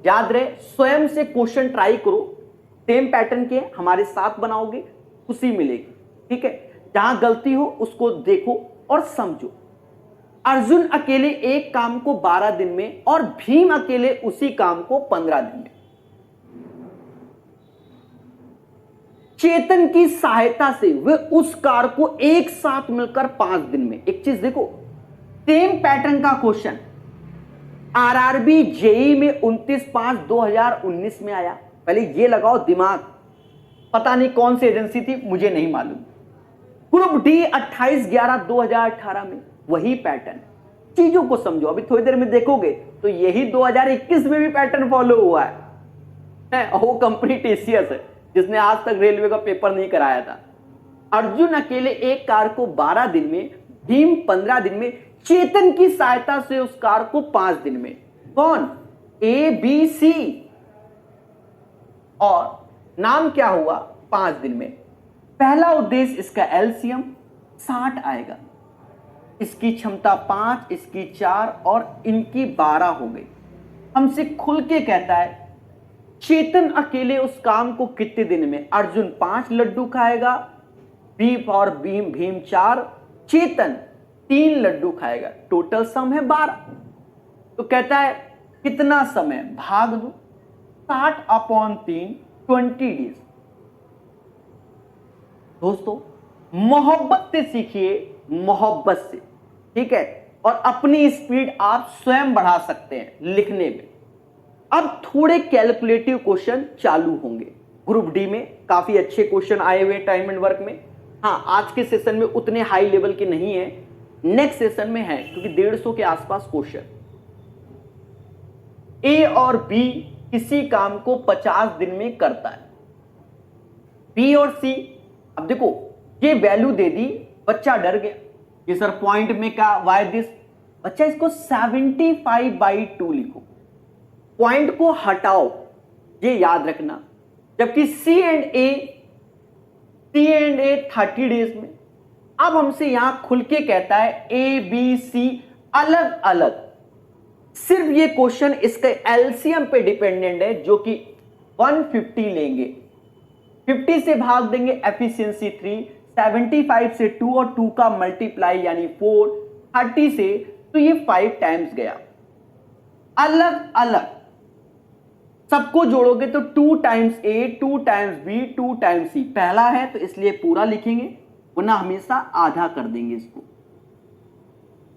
याद रहे, स्वयं से क्वेश्चन ट्राई करो, सेम पैटर्न के हमारे साथ बनाओगे, खुशी मिलेगी। ठीक है, जहां गलती हो उसको देखो और समझो। अर्जुन अकेले एक काम को 12 दिन में और भीम अकेले उसी काम को 15 दिन में। चेतन की सहायता से वे उस कार को एक साथ मिलकर 5 दिन में। एक चीज देखो, सेम पैटर्न का क्वेश्चन आरआरबी जेई में 29/5/2019 में आया। पहले ये लगाओ दिमाग, पता नहीं कौन सी एजेंसी थी, मुझे नहीं मालूम। ग्रुप डी 28/11/2018 में वही पैटर्न। चीजों को समझो, अभी थोड़ी देर में देखोगे तो यही 2021 में भी पैटर्न फॉलो हुआ है। वो कंपनी टीसीएस है जिसने आज तक रेलवे का पेपर नहीं कराया था। अर्जुन अकेले एक कार को 12 दिन में, भीम 15 दिन में, चेतन की सहायता से उस कार को 5 दिन में। कौन, ए बी सी, और नाम क्या हुआ 5 दिन में। पहला उद्देश्य इसका एलसीएम 60 आएगा, इसकी क्षमता 5, इसकी 4 और इनकी 12 हो गई। हमसे खुल के कहता है चेतन अकेले उस काम को कितने दिन में। अर्जुन 5 लड्डू खाएगा, भीम 4, चेतन 3 लड्डू खाएगा, टोटल सम है 12। तो कहता है कितना समय, भाग दो 60/3, 20 डेज। दोस्तों मोहब्बत से सीखिए, मोहब्बत से, ठीक है, और अपनी स्पीड आप स्वयं बढ़ा सकते हैं लिखने में। अब थोड़े कैलकुलेटिव क्वेश्चन चालू होंगे। ग्रुप डी में काफी अच्छे क्वेश्चन आए हुए टाइम एंड वर्क में। हाँ, आज के सेशन में उतने हाई लेवल के नहीं है, नेक्स्ट सेशन में है, क्योंकि 150 के आसपास क्वेश्चन। ए और बी किसी काम को 50 दिन में करता है। बी और सी, अब देखो ये वैल्यू दे दी, बच्चा डर गया कि सर पॉइंट में क्या, वाई दिस। बच्चा इसको 75/2 लिखो, पॉइंट को हटाओ, ये याद रखना। जबकि सी एंड ए 30 डेज में। अब हमसे यहां खुल के कहता है ए बी सी अलग अलग। सिर्फ ये क्वेश्चन इसके एलसीएम पे डिपेंडेंट है, जो कि 150 लेंगे, 50 से भाग देंगे एफिशिएंसी 3, 75 से 2 और 2 का मल्टीप्लाई यानी 4, 30 से, तो ये 5 टाइम्स गया। अलग अलग सबको जोड़ोगे तो 2 टाइम्स ए, 2 टाइम्स बी, 2 टाइम्स सी। पहला है तो इसलिए पूरा लिखेंगे, वरना हमेशा आधा कर देंगे इसको।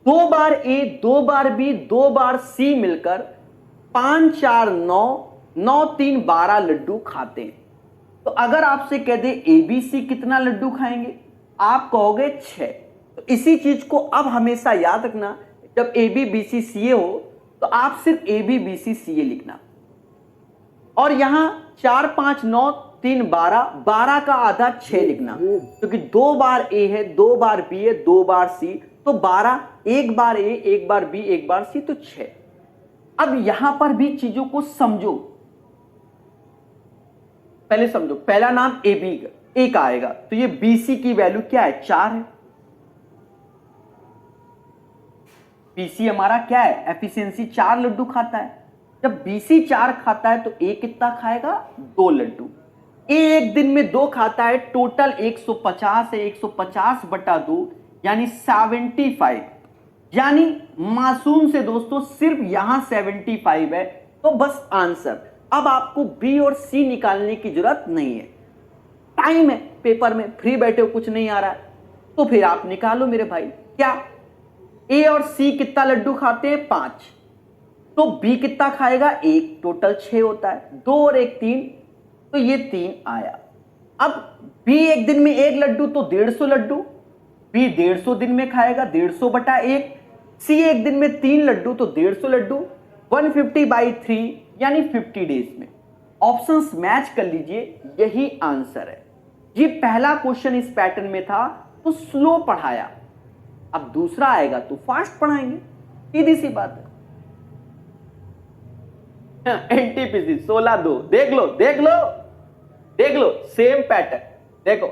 2 बार ए, 2 बार बी, 2 बार सी मिलकर 5 4 9, 9 3 12 लड्डू खाते हैं। तो अगर आपसे कह दे ए बी सी कितना लड्डू खाएंगे, आप कहोगे 6। तो इसी चीज को अब हमेशा याद रखना, जब ए बी बी सी सी ए हो तो आप सिर्फ ए बी बी सी सी ए लिखना। और यहां 4 5 9 3 12, 12 का आधा 6 लिखना, क्योंकि 2 बार ए है, 2 बार बी है, 2 बार सी, तो 12, 1 बार ए, 1 बार बी, 1 बार सी, तो 6। अब यहां पर भी चीजों को समझो। पहले समझो, पहला नाम ए बी ए का आएगा, तो ये बी सी की वैल्यू क्या है, 4 है। बी सी हमारा क्या है, एफिशिएंसी 4 लड्डू खाता है। जब बी सी 4 खाता है तो ए कितना खाएगा, 2 लड्डू। ए एक दिन में 2 खाता है, टोटल 150 है, 150 बटा 2 यानी 75। यानी मासूम से दोस्तों सिर्फ यहां 75 है, तो बस आंसर। अब आपको बी और सी निकालने की जरूरत नहीं है, टाइम है, पेपर में फ्री बैठे हो, कुछ नहीं आ रहा है, तो फिर आप निकालो मेरे भाई। क्या ए और सी कितना लड्डू खाते हैं, 5, तो बी कितना खाएगा, 1, टोटल 6 होता है, 2 और 1 3, तो ये 3 आया। अब बी एक दिन में 1 लड्डू तो 150 लड्डू, बी 150 दिन में खाएगा, 150 बटा 1। सी एक दिन में 3 लड्डू तो 150 लड्डू, 150/3 यानी 50 डेज में। ऑप्शंस मैच कर लीजिए, यही आंसर है। ये पहला क्वेश्चन इस पैटर्न में था तो स्लो पढ़ाया, अब दूसरा आएगा तो फास्ट पढ़ाएंगे, सीधी सी बात है। एनटीपीसी 16/2, देख लो देख लो देख लो, सेम पैटर्न देखो।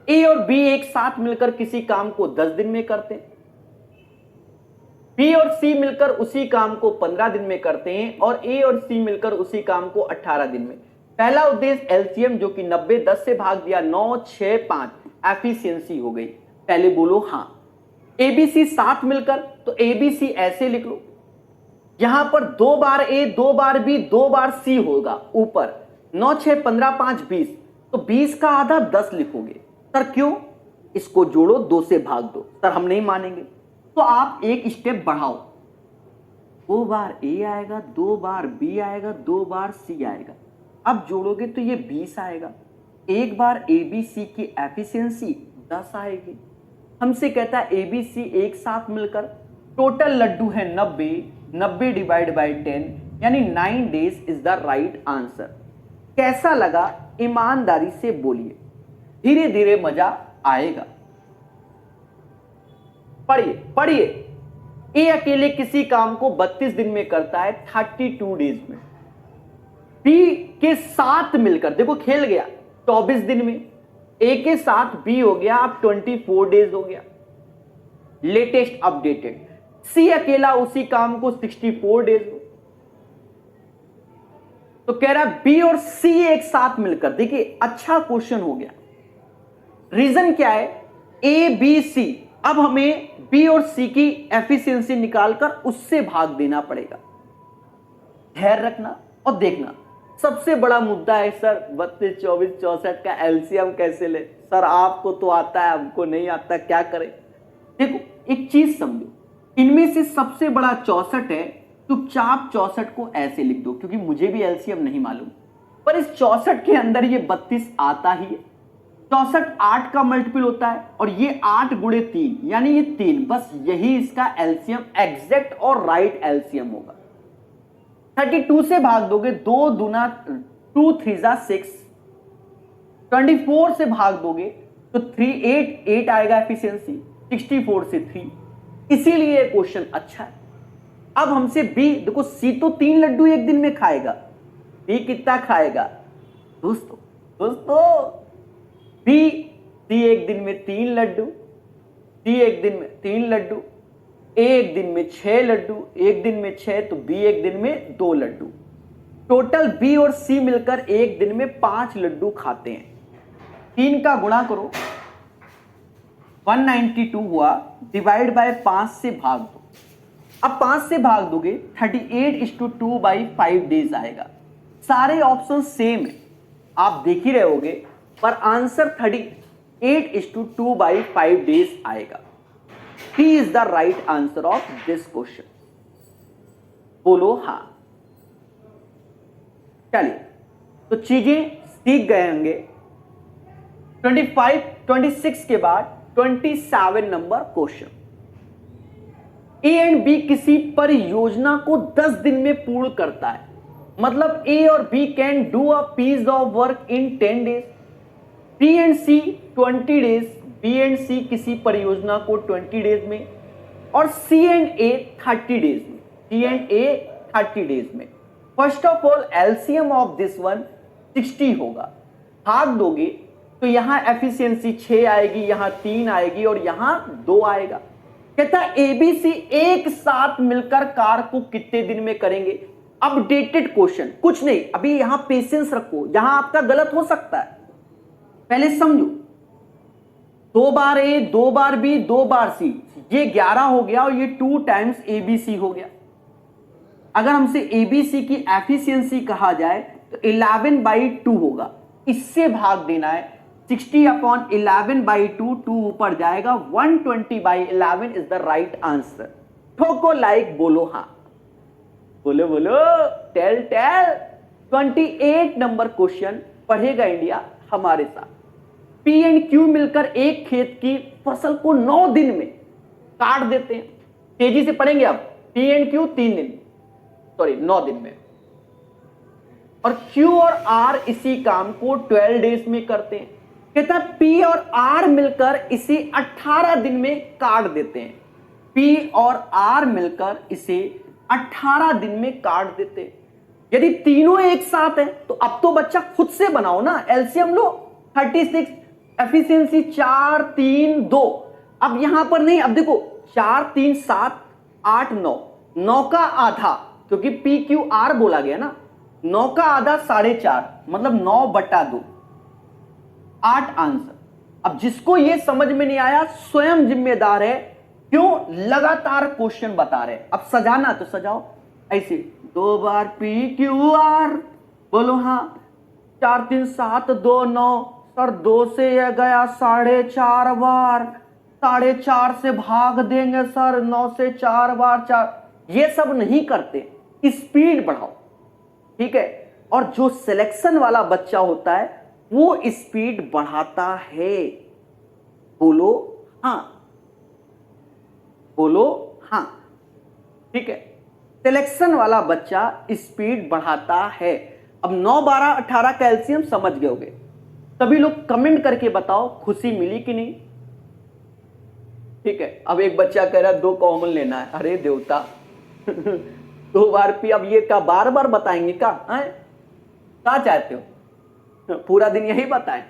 ए और बी एक साथ मिलकर किसी काम को 10 दिन में करते हैं, बी और सी मिलकर उसी काम को 15 दिन में करते हैं, और ए और सी मिलकर उसी काम को 18 दिन में। पहला उद्देश्य एलसीएम जो कि 90, 10 से भाग दिया 9, 6, 5, एफिशिएंसी हो गई। पहले बोलो हां। एबीसी साथ मिलकर, तो एबीसी ऐसे लिख लो, यहां पर 2 बार ए, 2 बार बी, 2 बार सी होगा ऊपर, 9, 6, 15, 5, 20, तो 20 का आधा 10 लिखोगे। सर क्यों, इसको जोड़ो, 2 से भाग दो। सर हम नहीं मानेंगे, तो आप एक स्टेप बढ़ाओ, 2 बार ए आएगा, 2 बार बी आएगा, 2 बार सी आएगा, अब जोड़ोगे तो ये 20 आएगा। एक बार ए बी सी की एफिशिएंसी 10 आएगी। हमसे कहता है ए बी सी एक साथ मिलकर टोटल लड्डू है 90, 90 डिवाइड बाई 10 यानी 9 days is the right answer. कैसा लगा ईमानदारी से बोलिए, धीरे धीरे मजा आएगा। पढ़िए पढ़िए, ए अकेले किसी काम को 32 दिन में करता है, 32 डेज में। बी के साथ मिलकर, देखो खेल गया, 24 दिन में। ए के साथ बी हो गया, अब 24 डेज हो गया, लेटेस्ट अपडेटेड। सी अकेला उसी काम को 64 डेज में। तो कह रहा है बी और सी एक साथ मिलकर, देखिए अच्छा क्वेश्चन हो गया। रीजन क्या है, ए बी सी, अब हमें बी और सी की एफिशिएंसी निकालकर उससे भाग देना पड़ेगा। ध्यान रखना और देखना, सबसे बड़ा मुद्दा है सर 32, 24, 64 का एलसीएम कैसे ले। सर आपको तो आता है, हमको नहीं आता, क्या करें। देखो एक चीज समझो, इनमें से सबसे बड़ा 64 है, चुपचाप 64 को ऐसे लिख दो, क्योंकि मुझे भी एलसीएम नहीं मालूम, पर इस 64 के अंदर ये 32 आता ही है। 64 8 का मल्टीपल होता है, और ये 8 गुणे 3 यानी ये 3, बस यही इसका एलसीएम एग्जैक्ट और राइट एलसीएम होगा। 32 से भाग दोगे, 2 दूना 2 3 6, 24 से भाग दोगे तो 3 8 आएगा एफिशिएंसी, 64 से 3, इसीलिए क्वेश्चन अच्छा है। अब हमसे बी, देखो सी तो 3 लड्डू एक दिन में खाएगा, बी कितना खाएगा दोस्तों, बी सी एक दिन में 3 लड्डू, सी एक दिन में 3 लड्डू, ए एक दिन में 6 लड्डू, एक दिन में 6, तो बी एक दिन में 2 लड्डू। टोटल बी और सी मिलकर एक दिन में 5 लड्डू खाते हैं। 3 का गुणा करो, 192 हुआ, डिवाइड बाय 5 से भाग दो। अब 5 से भाग दोगे 38:2/5 डेज आएगा। सारे ऑप्शन सेम है, आप देख ही रहे होगे, पर आंसर 38:2/5 डेज आएगा। He is the right answer of this question. बोलो हाँ। चलिए, तो चीजें सीख गए होंगे। 25, 26 के बाद 27 number question. A and B किसी परियोजना को 10 दिन में पूर्ण करता है, मतलब ए और B can do a piece of work in 10 days, B and C 20 days, B and C किसी परियोजना को 20 डेज में, और सी एंड ए 30 डेज में, सी एंड ए 30 डेज में। First of all LCM of this one 60 होगा, भाग दोगे तो यहां एफिशिएंसी 6 आएगी, यहां 3 आएगी और यहां 2 आएगा। कहता है एबीसी एक साथ मिलकर कार को कितने दिन में करेंगे। अपडेटेड क्वेश्चन, कुछ नहीं, अभी यहां पेशेंस रखो, यहां आपका गलत हो सकता है, पहले समझो। 2 बार ए, 2 बार बी, 2 बार सी, ये 11 हो गया और ये 2 टाइम्स एबीसी हो गया। अगर हमसे एबीसी की एफिशिएंसी कहा जाए तो 11/2 होगा, इससे भाग देना है। 60/11/2, 2 ऊपर जाएगा, 120/11 इज द राइट आंसर। ठोको लाइक, बोलो हां, बोलो बोलो, टेल टेल। 28 नंबर क्वेश्चन पढ़ेगा इंडिया हमारे साथ। पी एंड क्यू मिलकर एक खेत की फसल को 9 दिन में काट देते हैं। तेजी से पढ़ेंगे अब। पी एंड क्यू 3 दिन, सॉरी 9 दिन में, और क्यू और आर इसी काम को 12 डेज में करते हैं। कहता है पी और आर मिलकर इसे 18 दिन में काट देते हैं। पी और आर मिलकर इसे 18 दिन में काट देते हैं। यदि तीनों एक साथ है तो अब तो बच्चा खुद से बनाओ ना, एलसीएम लो। 36, एफिशिएंसी 4 3 2। अब यहां पर नहीं, अब देखो 4 3 7 8 9, 9 का आधा, क्योंकि पी क्यू आर बोला गया ना, 9 का आधा 4.5, मतलब 9/2, 8 आंसर। अब जिसको ये समझ में नहीं आया स्वयं जिम्मेदार है, क्यों लगातार क्वेश्चन बता रहे। अब सजाना तो सजाओ ऐसे, 2 बार पी क्यू आर, बोलो हां, 4 3 7 2 9, सर 2 से यह गया 4.5 बार, 4.5 से भाग देंगे सर, 9 से 4 बार 4, ये सब नहीं करते, स्पीड बढ़ाओ, ठीक है। और जो सिलेक्शन वाला बच्चा होता है वो स्पीड बढ़ाता है, बोलो हां, बोलो हां, ठीक है। सिलेक्शन वाला बच्चा स्पीड बढ़ाता है। अब 9 12 18 कैल्शियम समझ गए होगे। सभी लोग कमेंट करके बताओ खुशी मिली कि नहीं, ठीक है। अब एक बच्चा कह रहा है 2 कॉमन लेना है, अरे देवता 2 बार पी, अब ये क्या बार बार बताएंगे क्या चाहते हो, पूरा दिन यही बताएं।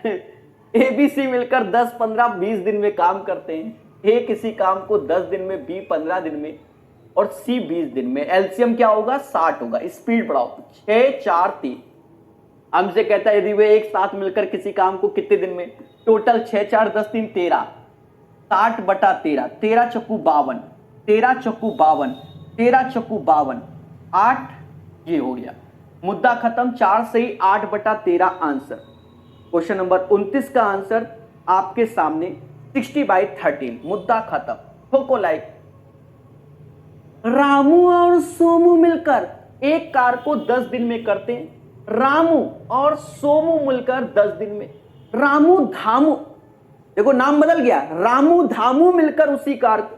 एबीसी मिलकर 10 15 20 दिन में काम करते हैं। ए किसी काम को 10 दिन में, बी 15 दिन में और सी 20 दिन में। एलसीएम क्या होगा, 60 होगा। स्पीड बढ़ाओ, 6 4 3। हमसे कहता है यदि वे एक साथ मिलकर किसी काम को कितने दिन में, टोटल 6 4 10 3 13, 60/13, 13 चक्कू 52, 13 चक्कू 52, 13 चक्कू 52, 8, ये हो गया, मुद्दा खत्म। 4 से ही 8/13 आंसर। क्वेश्चन नंबर 29 का आंसर आपके सामने, 60/13, मुद्दा खत्म। ठोको लाइक। रामू और सोमू मिलकर एक कार को 10 दिन में करते हैं। रामू और सोमू मिलकर 10 दिन में। रामू धामू, देखो नाम बदल गया, रामू धामू मिलकर उसी कार को,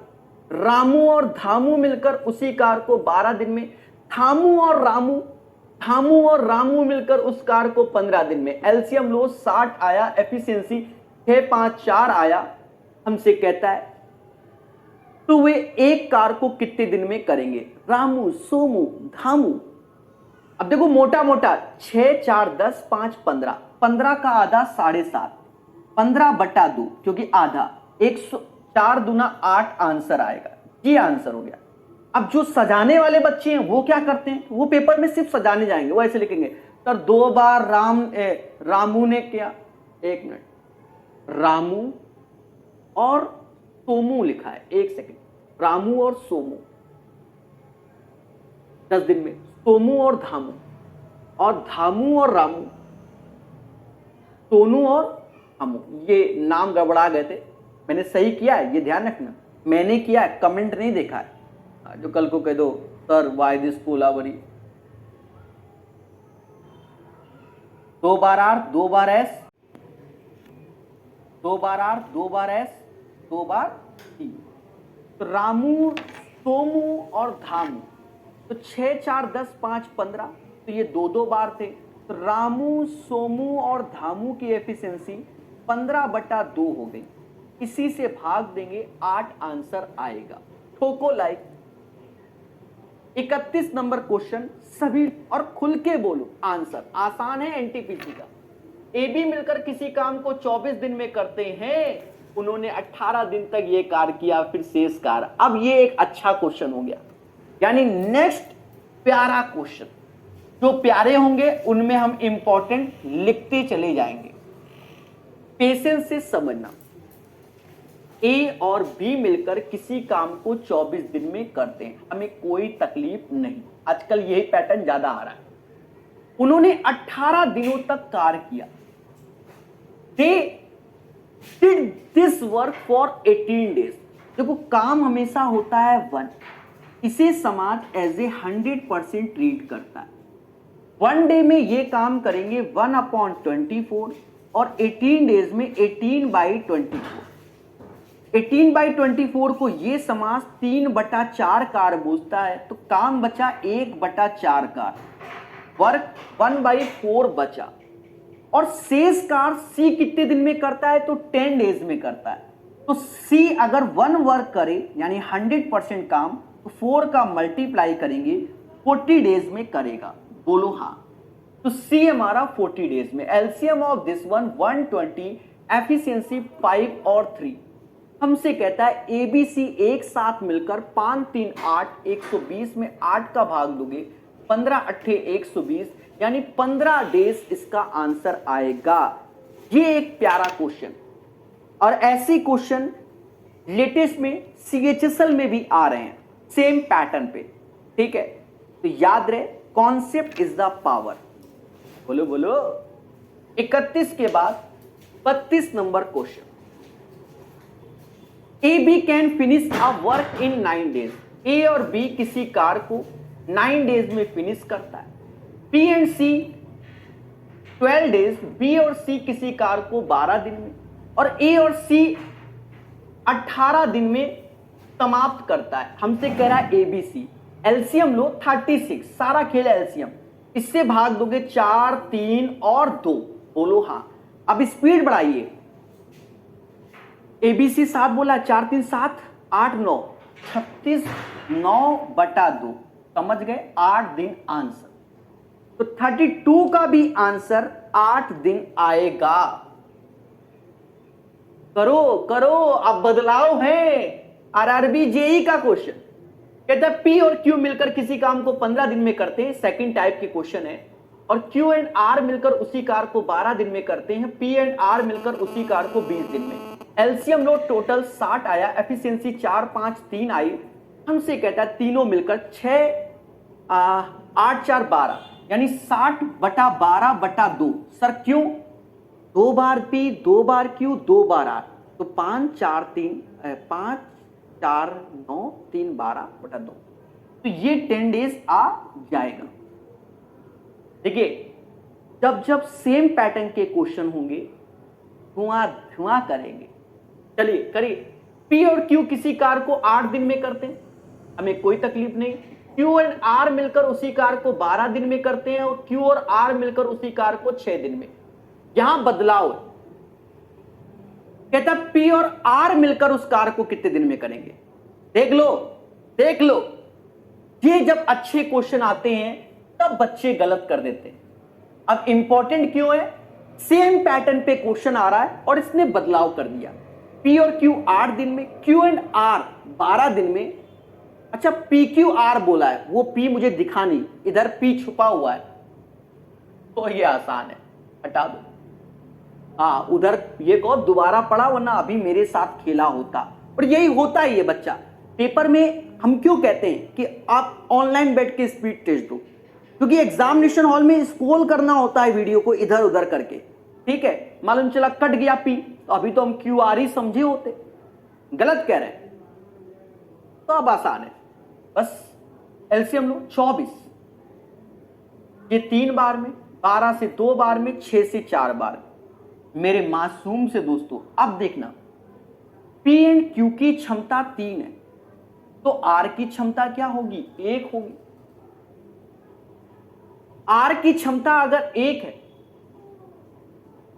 रामू और धामू मिलकर उसी कार को 12 दिन में। धामू और रामू मिलकर उस कार को 15 दिन में। एलसीएम लो, 60 आया, एफिशिएंसी 6 5 4 आया। हमसे कहता है तो वे एक कार को कितने दिन में करेंगे, रामू सोमू धामू। अब देखो मोटा मोटा, 6 4 10 5 15, 15 का आधा 7.5, 15/2, क्योंकि आधा 104 दूना 8 आंसर आएगा। ये आंसर हो गया। अब जो सजाने वाले बच्चे हैं वो क्या करते हैं, वो पेपर में सिर्फ सजाने जाएंगे। वो ऐसे लिखेंगे सर 2 बार रामू ने किया, 1 मिनट, रामू और सोमू लिखा है, 1 सेकंड, रामू और सोमू 10 दिन में, सोमू और धामू, और धामू और रामू, सोनू और धामू। ये नाम गड़बड़ा गए थे, मैंने सही किया है, ये ध्यान रखना, मैंने किया है, कमेंट नहीं देखा है जो कल को कह दो सर वाई दिस कोलावरी। 2 बार आर, 2 बार एस, 2 बार आर, 2 बार एस, 2 बार टी। तो रामू सोमू और धामू, तो 6 4 10 5 15, तो ये 2 बार थे। तो रामू सोमू और धामू की एफिशिएंसी 15/2 हो गई। इसी से भाग देंगे, 8 आंसर आएगा। ठोको लाइक। 31 नंबर क्वेश्चन, सभी और खुल के बोलो आंसर, आसान है एनटीपीसी का। ए बी मिलकर किसी काम को 24 दिन में करते हैं, उन्होंने 18 दिन तक ये कार्य किया, फिर शेष कार्य। अब ये एक अच्छा क्वेश्चन हो गया, यानी नेक्स्ट प्यारा क्वेश्चन, जो प्यारे होंगे उनमें हम इंपॉर्टेंट लिखते चले जाएंगे। पेशेंस से समझना, ए और बी मिलकर किसी काम को 24 दिन में करते हैं, हमें कोई तकलीफ नहीं। आजकल यही पैटर्न ज्यादा आ रहा है। उन्होंने 18 दिनों तक कार्य किया। They did this work for 18 days। देखो काम हमेशा होता है 1, इसे समाज एज ए 100% ट्रीट करता है। 1 डे में ये काम करेंगे 1/24 और 18 डेज में 18/24। 18/24 को ये समाज 3/4 कार्य बोलता है, तो काम बचा 1/4 कार्य, वर्क 1/4 बचा। और शेष कार्य सी कितने दिन में करता है, तो 10 डेज में करता है। तो सी अगर 1 वर्क करे यानी 100% काम, तो 4 का मल्टीप्लाई करेंगे 40 डेज में करेगा। बोलो हाँ। तो सी हमारा 40 डेज में। LCM of this one 120, efficiency 5 और 3। हमसे कहता है एबीसी एक साथ मिलकर 5 3 8, 120 में 8 का भाग दोगे 15 8 120, यानी 15 डेज इसका आंसर आएगा। ये एक प्यारा क्वेश्चन, और ऐसे क्वेश्चन लेटेस्ट में सीएचएसएल में भी आ रहे हैं सेम पैटर्न पे। ठीक है, तो याद रहे कॉन्सेप्ट इज द पावर। बोलो बोलो। 31 के बाद 32 number question, A B can finish a work in 9 days. A और बी किसी कार्य को 9 डेज में फिनिश करता है। B and C 12 days, B और सी किसी कार्य को 12 दिन में, और ए और सी 18 दिन में समाप्त करता है। हमसे कह रहा है एबीसी, एलसीएम लो 36, सारा खेल एलसीएम, इससे भाग दोगे 4 3 और 2। बोलो हाँ। अब स्पीड बढ़ाइए, एबीसी 7 बोला, 4 3 7 8 9 36, 9/2 समझ गए, 8 दिन आंसर। तो 32 का भी आंसर 8 दिन आएगा। करो करो, अब बदलाव है। आरआरबी जेई का क्वेश्चन कहता है पी और क्यू मिलकर किसी काम को 15 दिन में करते हैं, सेकंड टाइप के क्वेश्चन है। और क्यू एंड आर मिलकर उसी कार्य को 12 दिन में करते हैं, पी एंड आर मिलकर उसी कार्य को 20 दिन में। एलसीएम लो टोटल 60 आया, एफिशिएंसी 4 5 3 आई। हमसे कहता है तीनों मिलकर 6 8 4 12, यानी 60/12/2। सर क्यों? 2 बार पी 2 बार क्यू 2 बार आर, तो 5 4 9 3 12/2। तो ये 10 डेज आ जाएगा। देखिए जब जब सेम पैटर्न के क्वेश्चन होंगे धुआं करेंगे। चलिए करिए। पी और क्यू किसी कार्य को 8 दिन में करते हैं, हमें कोई तकलीफ नहीं। क्यू एंड आर मिलकर उसी कार्य को 12 दिन में करते हैं, और क्यू और आर मिलकर उसी कार्य को 6 दिन में। यहां बदलाव है, कहता पी और आर मिलकर उस कार्य को कितने दिन में करेंगे। देख लो देख लो, ये जब अच्छे क्वेश्चन आते हैं तब बच्चे गलत कर देते हैं। अब इंपॉर्टेंट क्यों है, सेम पैटर्न पे क्वेश्चन आ रहा है और इसने बदलाव कर दिया। पी और क्यू 8 दिन में, क्यू एंड आर 12 दिन में। अच्छा पी क्यू आर बोला है, वो पी मुझे दिखा नहीं, इधर पी छुपा हुआ है, तो ये आसान है, हटा दो। हाँ उधर ये कहो दोबारा पढ़ा, वरना अभी मेरे साथ खेला होता। और यही होता है ये बच्चा पेपर में। हम क्यों कहते हैं कि आप ऑनलाइन बैठ के स्पीड टेस्ट दो, क्योंकि एग्जामिनेशन हॉल में स्क्रॉल करना होता है वीडियो को इधर उधर करके। ठीक है, मालूम चला कट गया पी, तो अभी तो हम क्यू आर ही समझे होते, गलत कह रहे हैं। तो अब आसान है, बस एलसीएम लो 24, ये 3 बार में, 12 से 2 बार में, 6 से 4 बार में। मेरे मासूम से दोस्तों अब देखना, पी एंड क्यू की क्षमता 3 है, तो आर की क्षमता क्या होगी, 1 होगी। आर की क्षमता अगर 1 है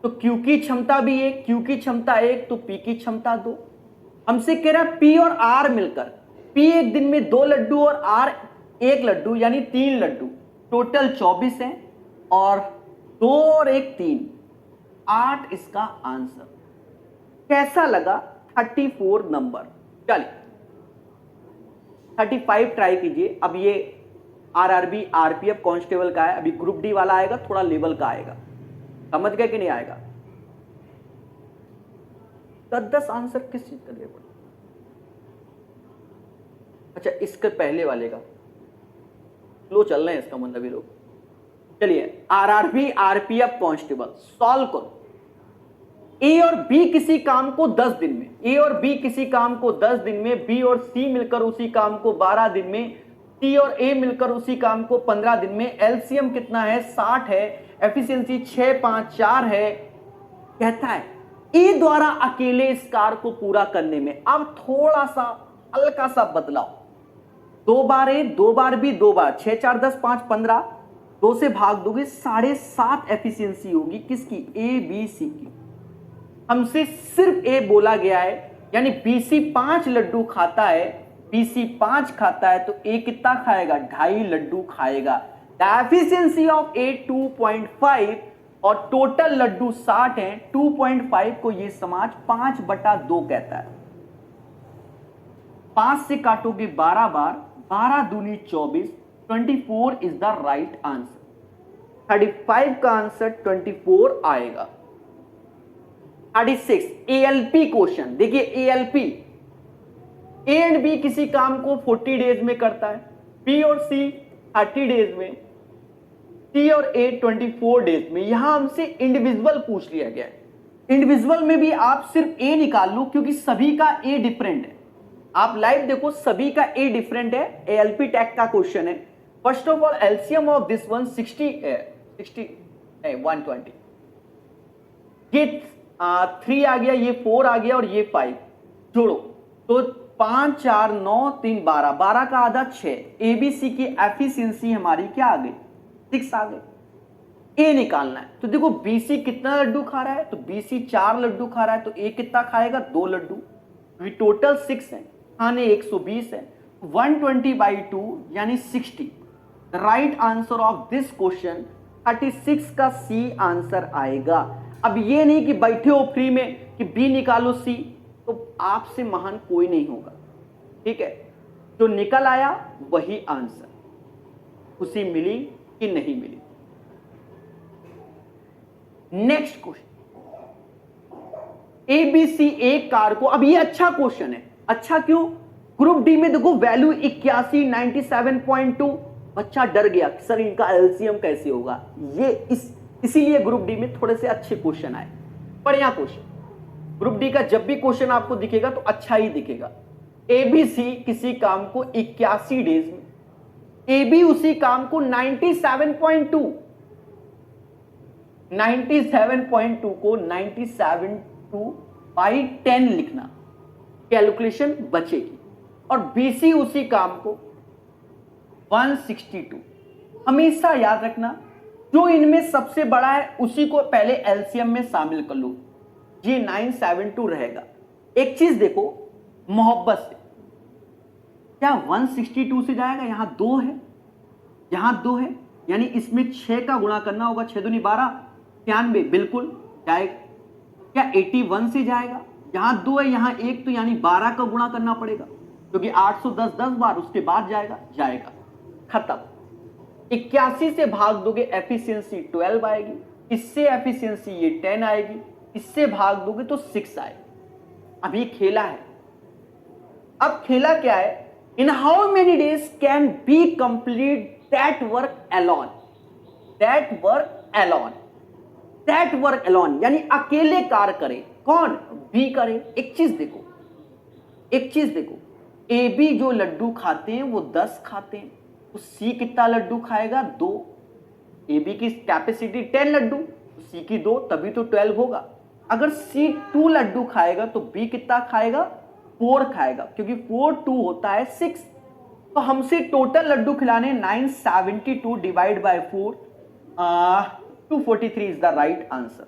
तो क्यू की क्षमता भी 1, क्यू की क्षमता 1, तो पी की क्षमता 2। हमसे कह रहा है पी और आर मिलकर, पी एक दिन में 2 लड्डू और आर एक लड्डू यानी 3 लड्डू, टोटल 24 है, और 2 और 1 3, 8 इसका आंसर। कैसा लगा 34 नंबर? चलिए 35 ट्राई कीजिए। अब ये आरआरबी आरपीएफ कांस्टेबल का है, अभी ग्रुप डी वाला आएगा, थोड़ा लेवल का आएगा। समझ गए कि नहीं आएगा? 10 आंसर किस चीज का गड़बड़? अच्छा, इसके पहले वाले का लो चल रहे हैं, इसका मतलब ये लोग। चलिए आरआरबी आरपीएफ कांस्टेबल सॉल्व करो। ए और बी किसी काम को 10 दिन में, ए और बी किसी काम को 10 दिन में, बी और सी मिलकर उसी काम को 12 दिन में, सी और ए मिलकर उसी काम को 15 दिन में। एलसीएम कितना है? 60 है। एफिशिएंसी 6 5 4 है। कहता है ए द्वारा अकेले इस कार्य को पूरा करने में, अब थोड़ा सा हल्का सा बदलाव, 2 बार ए 2 बार बी 2 बार, 6 4 10 5 15, 2 से भाग दोगे 7.5 एफिशिएंसी होगी किसकी? ए बी सी की। हमसे सिर्फ ए बोला गया है, यानी बीसी 5 लड्डू खाता है, बीसी 5 खाता है, तो ए कितना खाएगा? 2.5 लड्डू खाएगा। द एफिशिएंसी ऑफ ए 2.5 और टोटल लड्डू 60 हैं। 2.5 को ये समाज 5/2 कहता है। 5 से काटोगे 12 बार, 12 दूनी 24, 24 इज द राइट आंसर। 35 का आंसर 24 आएगा। 36 एएलपी क्वेश्चन। देखिए एएलपी, ए एंड बी किसी काम को 40 डेज में करता है, बी और सी 30 डेज में, सी और ए 24 डेज में। यहां हमसे इंडिविजुअल पूछ लिया गया है। इंडिविजुअल में भी आप सिर्फ ए निकाल लो, क्योंकि सभी का ए डिफरेंट है। आप लाइव देखो, सभी का ए डिफरेंट है। एएलपी टैग का क्वेश्चन है। First of all LCM of this one 120, ये 3 आ गया, ये 4 आ गया और ये 5 जोड़ो तो 5 4 9 3 12, 12 का आधा 6। एबीसी की एफिशिएंसी हमारी क्या आ गई? 6 आ गई। ए निकालना है, तो देखो बीसी कितना लड्डू खा रहा है? तो बीसी 4 लड्डू खा रहा है, तो ए कितना खाएगा? 2 लड्डू। टोटल 6 है, खाने 120 है। 120/2 यानी 60। Right answer of this question 36 का सी आंसर आएगा। अब ये नहीं कि बैठे हो फ्री में कि बी निकालो सी, तो आपसे महान कोई नहीं होगा। ठीक है, जो निकल आया वही आंसर। खुशी मिली कि नहीं मिली? नेक्स्ट क्वेश्चन, एबीसी एक कार को, अब ये अच्छा क्वेश्चन है। अच्छा क्यों? ग्रुप डी में देखो वैल्यू 81, 97.2। बच्चा डर गया सर इनका एलसीएम कैसे होगा। ये इसीलिए ग्रुप डी में थोड़े से अच्छे क्वेश्चन आए, बढ़िया क्वेश्चन। ग्रुप डी का जब भी क्वेश्चन आपको दिखेगा तो अच्छा ही दिखेगा। एबीसी किसी काम को 81 डेज में, एबी उसी काम को 97.2, 97.2 को 97/10 लिखना, कैलकुलेशन बचेगी। और बीसी उसी काम को 162। हमेशा याद रखना, जो इनमें सबसे बड़ा है उसी को पहले एलसीएम में शामिल कर लो। ये 972 रहेगा। एक चीज देखो मोहब्बत से, क्या 162 से जाएगा? यहां 2 है, यहां 2 है, यानी इसमें 6 का गुणा करना होगा। 6 दूनी 12, 93 बिल्कुल जाएगा। क्या 81 से जाएगा? यहां 2 है, यहां 1, तो यानी 12 का गुणा करना पड़ेगा, क्योंकि 810 10 बार, उसके बाद जाएगा। खत्म। 81 से भाग दोगे एफिशिएंसी 12 आएगी, इससे एफिशिएंसी ये 10 आएगी, इससे भाग दोगे तो 6 आएगी। अब ये खेला है। अब खेला क्या है? इन how many days can be complete that work alone? That work alone यानी अकेले कार्य करे। कौन? बी करे। एक चीज देखो, ए बी जो लड्डू खाते हैं वो 10 खाते हैं, तो सी कितना लड्डू खाएगा? 2। ए बी की कैपेसिटी 10 लड्डू, तो सी की 2, तभी तो 12 होगा। अगर सी 2 लड्डू खाएगा तो बी कितना खाएगा? 4 खाएगा, क्योंकि 4 2 होता है 6। तो हमसे टोटल लड्डू खिलाने 972 divide by 4, 243 is the right answer,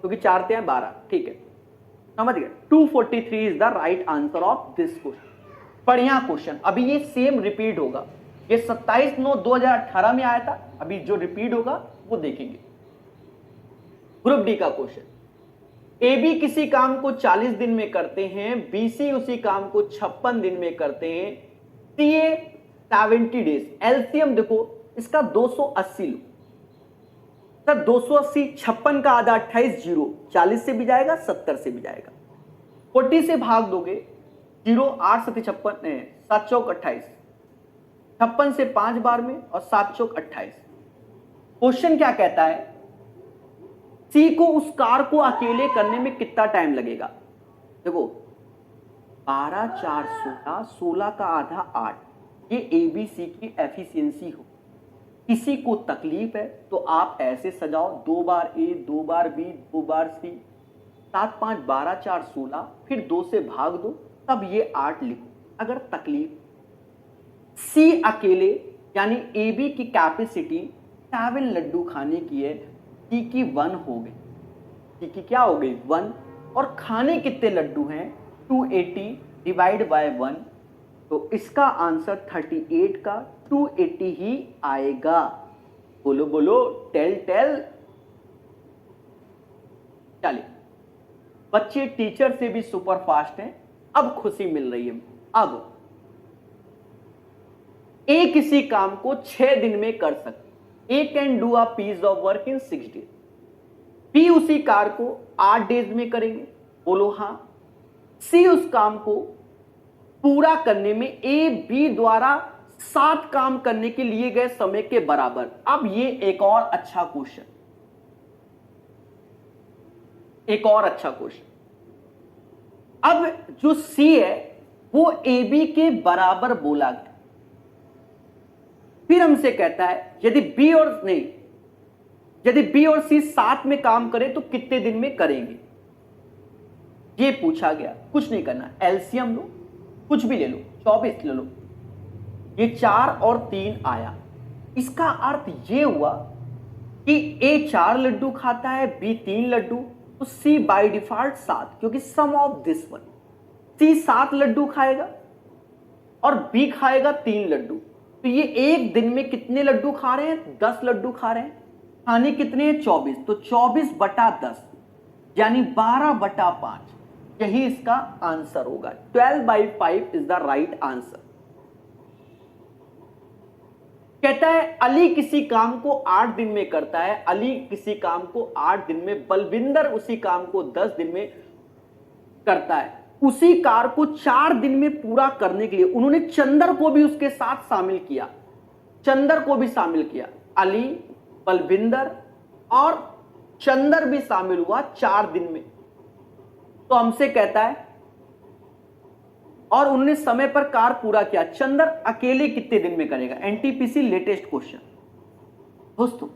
क्योंकि 4 × 12। ठीक है, समझ गए? 243 is the right answer of this question. बढ़िया क्वेश्चन। अभी ये सेम रिपीट होगा। ये 27/9/2018 में आया था, अभी जो रिपीट होगा वो देखेंगे। ग्रुप डी का क्वेश्चन, ए बी किसी काम को 40 दिन में करते हैं, बी सी उसी काम को 56 दिन में करते हैं, सी ए 70 डेज। एलसीएम देखो इसका 280 लो सर, 280 56 का आधा 28, 0 40 से भी जाएगा 70 से भी जाएगा, 40 से भाग दोगे 0 8 7 56 7 चौक 28, 56 से 5 बार में और 7 चौक 28। क्वेश्चन क्या कहता है, सी को उस कार को अकेले करने में कितना टाइम लगेगा। देखो 12 4 16, 16 का आधा 8, ये एबीसी की एफिशिएंसी हो। किसी को तकलीफ है तो आप ऐसे सजाओ, 2 बार ए 2 बार बी 2 बार सी, 7 5 12 4 16, फिर 2 से भाग दो, तब ये 8 लिखो। अगर तकलीफ सी अकेले यानी ए बी की कैपेसिटी 7 लड्डू खाने की है, सी की 1 हो गई, सी की क्या हो गई 1, और खाने कितने लड्डू हैं 280 डिवाइड बाय 1, तो इसका आंसर 38 का 280 ही आएगा। बोलो बोलो, टेल टेल। चलिए, बच्चे टीचर से भी सुपर फास्ट हैं, अब खुशी मिल रही है। अब ए किसी काम को 6 दिन में कर सकते, A can do a piece of work in 6 days, B उसी कार को 8 डेज में करेंगे, बोलो हां, सी उस काम को पूरा करने में ए बी द्वारा 7 काम करने के लिए गए समय के बराबर। अब ये एक और अच्छा क्वेश्चन, एक और अच्छा क्वेश्चन। अब जो सी है वो ए बी के बराबर बोला गया, फिर हमसे कहता है यदि बी और नहीं, यदि बी और सी साथ में काम करें तो कितने दिन में करेंगे, ये पूछा गया। कुछ नहीं करना, एलसीएम लो, कुछ भी ले लो, 24 ले लो, ये 4 और 3 आया। इसका अर्थ ये हुआ कि ए 4 लड्डू खाता है, बी 3 लड्डू, तो सी बाय डिफॉल्ट 7, क्योंकि सम ऑफ दिस वन, सी 7 लड्डू खाएगा और बी खाएगा 3 लड्डू, तो ये एक दिन में कितने लड्डू खा रहे हैं 10 लड्डू खा रहे हैं, खाने कितने हैं 24, तो 24/10 यानी 12/5, यही इसका आंसर होगा। 12/5 इज द राइट आंसर। कहता है अली किसी काम को 8 दिन में करता है, अली किसी काम को 8 दिन में, बलविंदर उसी काम को 10 दिन में करता है। उसी कार को 4 दिन में पूरा करने के लिए उन्होंने चंदर को भी उसके साथ शामिल किया, चंदर को भी शामिल किया, अली बलविंदर और चंदर भी शामिल हुआ 4 दिन में। तो हमसे कहता है और उन्होंने समय पर कार पूरा किया, चंदर अकेले कितने दिन में करेगा। NTPC latest question. दोस्तों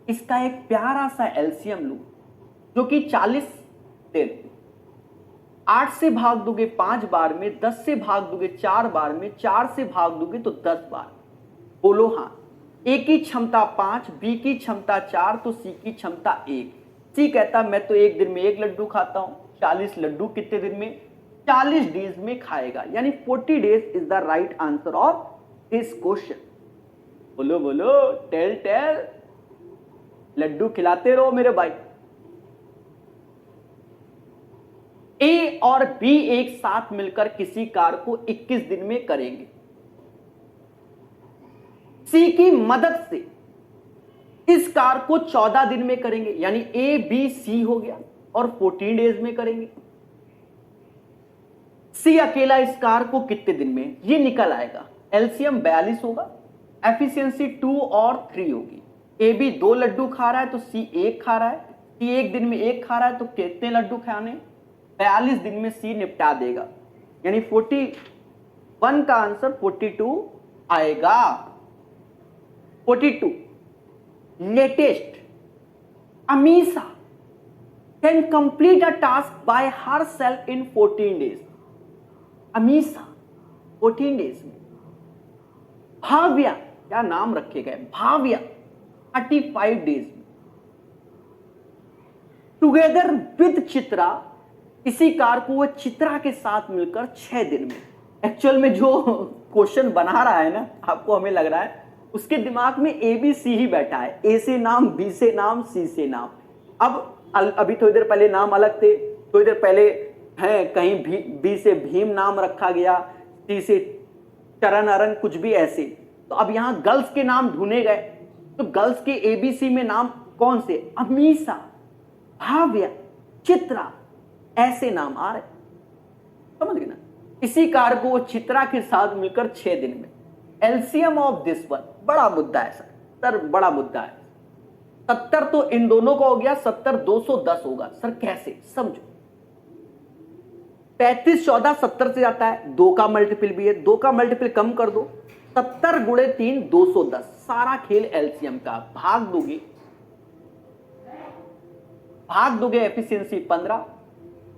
इसका एक प्यारा सा एलसीएम लो जो कि 40 दे, 8 से भाग दोगे 5 बार में, 10 से भाग दोगे 4 बार में, 4 से भाग दोगे तो 10 बार। बोलो हां, ए की क्षमता 5, बी की क्षमता 4, तो सी की क्षमता 1। सी कहता मैं तो एक दिन में 1 लड्डू खाता हूं, 40 लड्डू कितने दिन में 40 डेज में खाएगा, यानी 40 days is the right answer of this question. बोलो बोलो, टेल टेल, लड्डू खिलाते रहो मेरे भाई। ए और बी एक साथ मिलकर किसी कार को 21 दिन में करेंगे, सी की मदद से इस कार को 14 दिन में करेंगे, यानी ए बी सी हो गया, और 14 डेज में करेंगे। सी अकेला इस कार को कितने दिन में, ये निकल आएगा। एलसीएम 42 होगा, एफिशिएंसी 2 और 3 होगी। ए बी 2 लड्डू खा रहा है तो सी 1 खा रहा है, सी एक दिन में 1 खा रहा है तो कितने लड्डू खाने, 42 दिन में सी निपटा देगा, यानी 41 का आंसर 42 आएगा। 42 latest, Amisha can complete a task by her self in 14 days. Amisha 14 days में। भाव्या, क्या नाम रखे गए, भाव्या 35 डेज में। टुगेदर विद चित्रा, इसी कार को वह चित्रा के साथ मिलकर 6 दिन में। एक्चुअल में जो क्वेश्चन बना रहा है ना, आपको हमें लग रहा है उसके दिमाग में ए बी सी ही बैठा है, ए से नाम, बी से नाम, सी से नाम। अब अभी थोड़ी देर पहले नाम अलग थे, थोड़ी देर पहले है कहीं बी से भीम नाम रखा गया, सी से चरण अरण कुछ भी ऐसे। तो अब यहां गर्ल्स के नाम ढूंढे गए, तो गर्ल्स के एबीसी में नाम कौन से? अमीषा, भाव्या, चित्रा, ऐसे नाम आ रहे, समझ गए ना। इसी कार को चित्रा के साथ मिलकर 6 दिन में। एलसीएम ऑफ दिस वन, बड़ा मुद्दा है सर, बड़ा मुद्दा है। 70 तो इन दोनों का हो गया, 70 210 होगा सर, कैसे समझो। 35 14 70 से जाता है, 2 का मल्टीपल भी है, 2 का मल्टीपल कम कर दो, 70 गुणे 3 210। सारा खेल एलसीएम का। भाग दोगे एफिशिएंसी 15,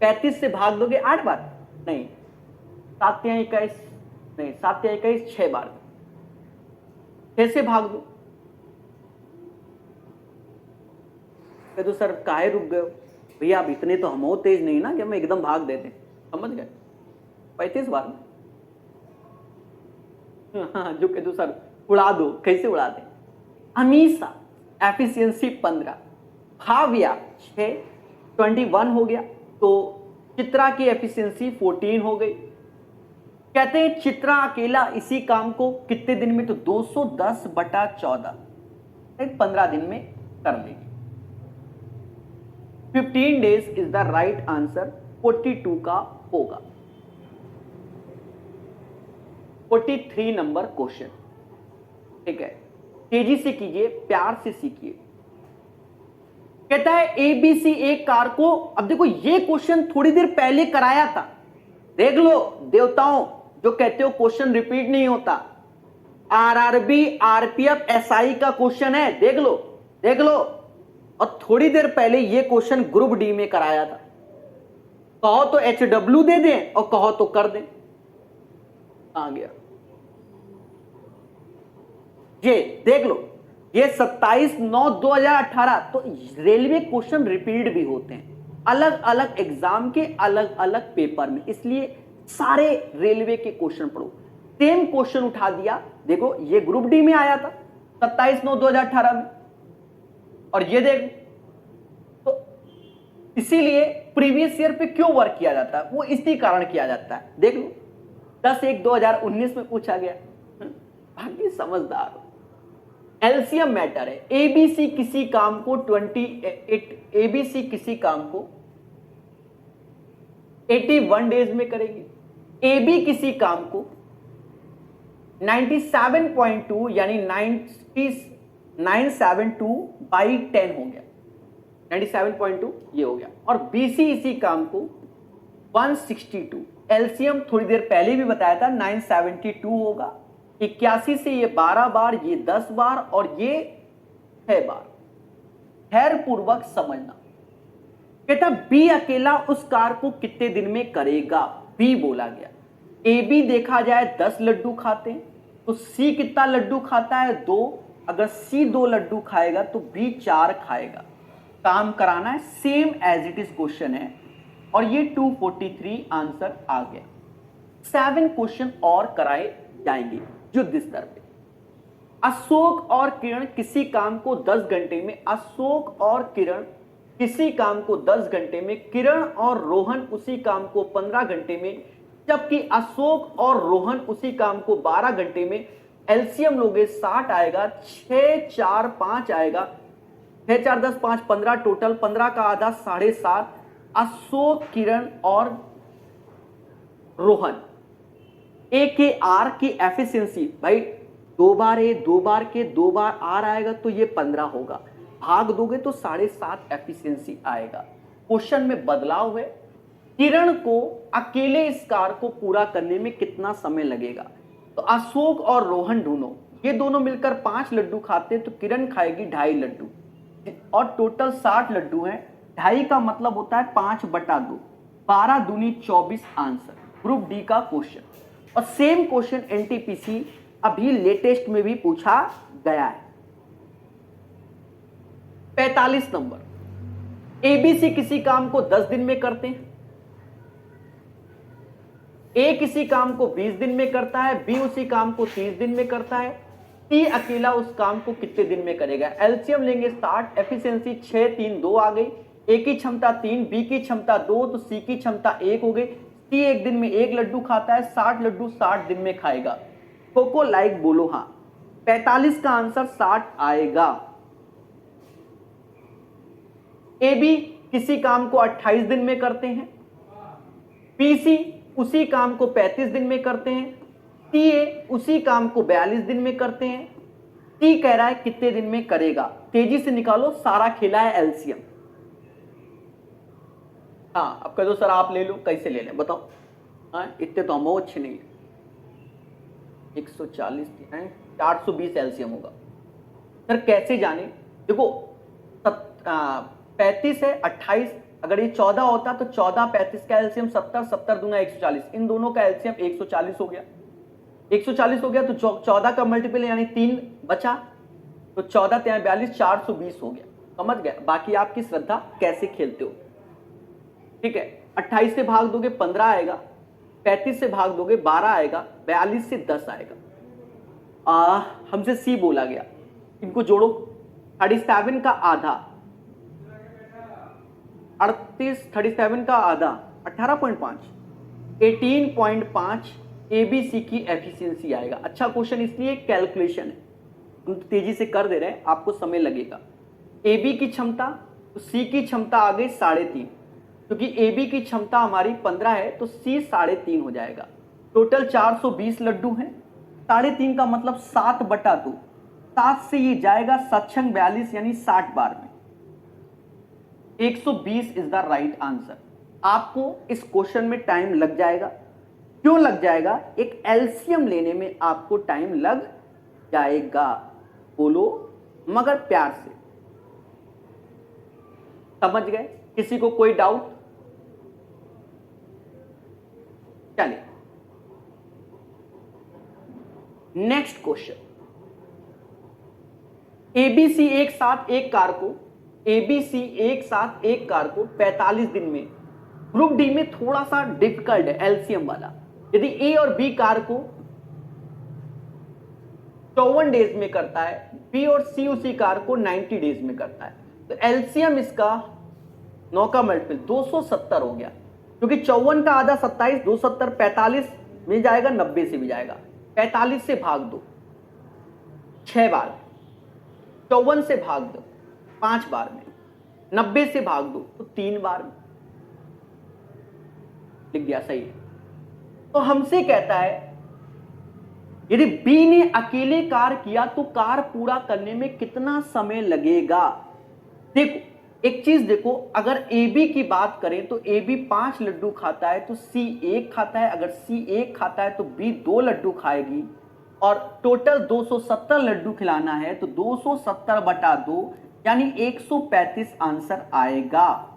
35 से भाग दोगे 8 बार, नहीं 7 या 21, नहीं 7 या 21 6 बार, 6 से भाग दो। तो सर काहे रुक गए भैया, अब इतने तो हम तेज नहीं ना कि हम एकदम भाग देते, समझ गए। 35 बार में हाँ, जो कहते सर उड़ा दो, कैसे उड़ा दे। अमीषा एफिशिएंसी 15, भाव्या 6, 21 हो गया। तो चित्रा की एफिशिएंसी 14 हो गई। कहते हैं चित्रा अकेला इसी काम को कितने दिन में? तो 210/14, 15 दिन में कर लेगी। 15 days is the right answer, 42 का होगा। 43 नंबर क्वेश्चन, ठीक है, तेजी से कीजिए, प्यार से सीखिए। कहता है एबीसी एक कार को, अब देखो ये क्वेश्चन थोड़ी देर पहले कराया था, देख लो देवताओं, जो कहते हो क्वेश्चन रिपीट नहीं होता। आरआरबी आरपीएफ एसआई का क्वेश्चन है, देख लो देख लो। और थोड़ी देर पहले ये क्वेश्चन ग्रुप डी में कराया था। कहो तो HW दे दें और कहो तो कर दें। आ गया ये, देख लो, ये 27/9/2018। तो रेलवे क्वेश्चन रिपीट भी होते हैं अलग अलग एग्जाम के अलग अलग पेपर में, इसलिए सारे रेलवे के क्वेश्चन पढ़ो। सेम क्वेश्चन उठा दिया, देखो ये ग्रुप डी में आया था 27/9/2018 में, और ये देख। तो इसीलिए प्रीवियस ईयर पे क्यों वर्क किया जाता है, वो इसी कारण किया जाता है। देख लो 10/1/2019 में पूछा गया। बाकी समझदार हो। एलसीएम मैटर है। एबीसी किसी काम को 81 डेज में करेगी। एबी किसी काम को 97.2 यानी 972/10 हो गया, 97.2 ये हो गया। और बीसी इसी काम को 162। एलसीएम थोड़ी देर पहले भी बताया था 972 होगा। 81 से ये 12 बार, ये 10 बार और ये 6 बार। खैर पूर्वक समझना। कहता बी अकेला उस कार को कितने दिन में करेगा? बी बोला गया। ए बी देखा जाए 10 लड्डू खाते हैं, तो सी कितना लड्डू खाता है? 2। अगर सी 2 लड्डू खाएगा तो बी 4 खाएगा। काम कराना है, same as it is question है, और ये 243 आंसर आ गया। 7 क्वेश्चन और कराए जाएंगे युद्ध स्तर पे। अशोक और किरण किसी काम को 10 घंटे में, अशोक और किरण किसी काम को 10 घंटे में, किरण और रोहन उसी काम को 15 घंटे में, जबकि अशोक और रोहन उसी काम को 12 घंटे में। एलसीएम लोगे 60 आएगा, 6 4 5 आएगा, 6 4 10 5 15, टोटल 15 का आधा 7.5। अशोक, किरण और रोहन ए के आर की एफिशिएंसी, भाई 2 बार ए 2 बार के 2 बार आर आएगा तो ये 15 होगा। भाग दोगे तो 7.5 एफिशिएंसी आएगा। क्वेश्चन में बदलाव है। किरण को अकेले इस कार को पूरा करने में कितना समय लगेगा? तो अशोक और रोहन ढूंढो। ये दोनों मिलकर 5 लड्डू खाते हैं, तो किरण खाएगी 2.5 लड्डू, और टोटल 60 लड्डू हैं। 2.5 का मतलब होता है 5/2, 12 दूनी 24 आंसर। ग्रुप डी का क्वेश्चन। और सेम क्वेश्चन एनटीपीसी अभी लेटेस्ट में भी पूछा गया है। 45 नंबर। एबीसी किसी काम को 10 दिन में करते हैं। ए किसी काम को 20 दिन में करता है, बी उसी काम को 30 दिन में करता है, सी अकेला उस काम को कितने दिन में करेगा। एलसीएम लेंगे 60, एफिशिएंसी 6 3 2 आ गई, ए की क्षमता 3, बी की क्षमता 2, तो सी की क्षमता 1 हो गई। सी एक दिन में 1 लड्डू खाता है, 60 लड्डू 60 दिन में खाएगा। कोको लाइक बोलो हाँ। 45 का आंसर 60 आएगा। ए बी किसी काम को 28 दिन में करते हैं, पीसी उसी काम को 35 दिन में करते हैं, टीए उसी काम को 42 दिन में करते हैं। टी कह रहा है कितने दिन में करेगा, तेजी से निकालो, सारा खेला है एलसीएम। हाँ अब कह दो सर आप ले लो, कैसे ले लें बताओ। हाँ इतने तो हम अच्छे नहीं है। 140 है, 420 एलसीएम होगा। सर कैसे जाने, देखो 35 है 28, अगर ये 14 होता तो 14 35 का एलसीएम 70, 70 दूना 140, इन दोनों का एलसीएम 140 हो गया। 140 हो गया तो 14 का मल्टीपल यानी 3 बचा, तो 14 3 42 420 हो गया। समझ गया, बाकी आपकी श्रद्धा कैसे खेलते हो। ठीक है, 28 से भाग दोगे 15 आएगा, 35 से भाग दोगे 12 आएगा, 42 से 10 आएगा। हमसे सी बोला गया, इनको जोड़ो। 37 का आधा 37 का आधा 18.5, 18.5 एबीसी की एफिशिएंसी आएगा। अच्छा क्वेश्चन, इसलिए कैलकुलेशन है, हम तो तेजी से कर दे रहे हैं, आपको समय लगेगा। एबी की क्षमता तो सी की क्षमता आ गई 3.5, क्योंकि एबी की क्षमता हमारी 15 है तो सी 3.5 हो जाएगा। टोटल 420 लड्डू हैं, 3.5 का मतलब 7/2, 7 से ये जाएगा 7 42 यानी 60 बार में। 120 इज द राइट आंसर। आपको इस क्वेश्चन में टाइम लग जाएगा। क्यों लग जाएगा, एक एलसीएम लेने में आपको टाइम लग जाएगा। बोलो मगर प्यार से, समझ गए? किसी को कोई डाउट? चलिए नेक्स्ट क्वेश्चन। एबीसी एक साथ एक कार को 45 दिन में, ग्रुप डी में थोड़ा सा डिफिकल्ट है एलसीएम वाला। यदि ए और बी कार को 54 डेज में करता है, बी और सी उसी कार को 90 डेज में करता है, तो एलसीएम इसका 9 का मल्टीपल 270 हो गया। क्योंकि 54 का आधा 27, 270 45 मिल जाएगा, 90 से भी जाएगा। 45 से भाग दो 6 बार, 54 से भाग दो 5 बार में, 90 से भाग दो तो 3 बार में। लिख दिया, सही है। तो हमसे कहता है यदि बी ने अकेले कार किया तो कार पूरा करने में कितना समय लगेगा। देखो एक चीज देखो, अगर ए बी की बात करें तो ए बी 5 लड्डू खाता है तो सी 1 खाता है, अगर सी 1 खाता है तो बी 2 लड्डू खाएगी, और टोटल 270 लड्डू खिलाना है तो 270/2 यानी 135 आंसर आएगा।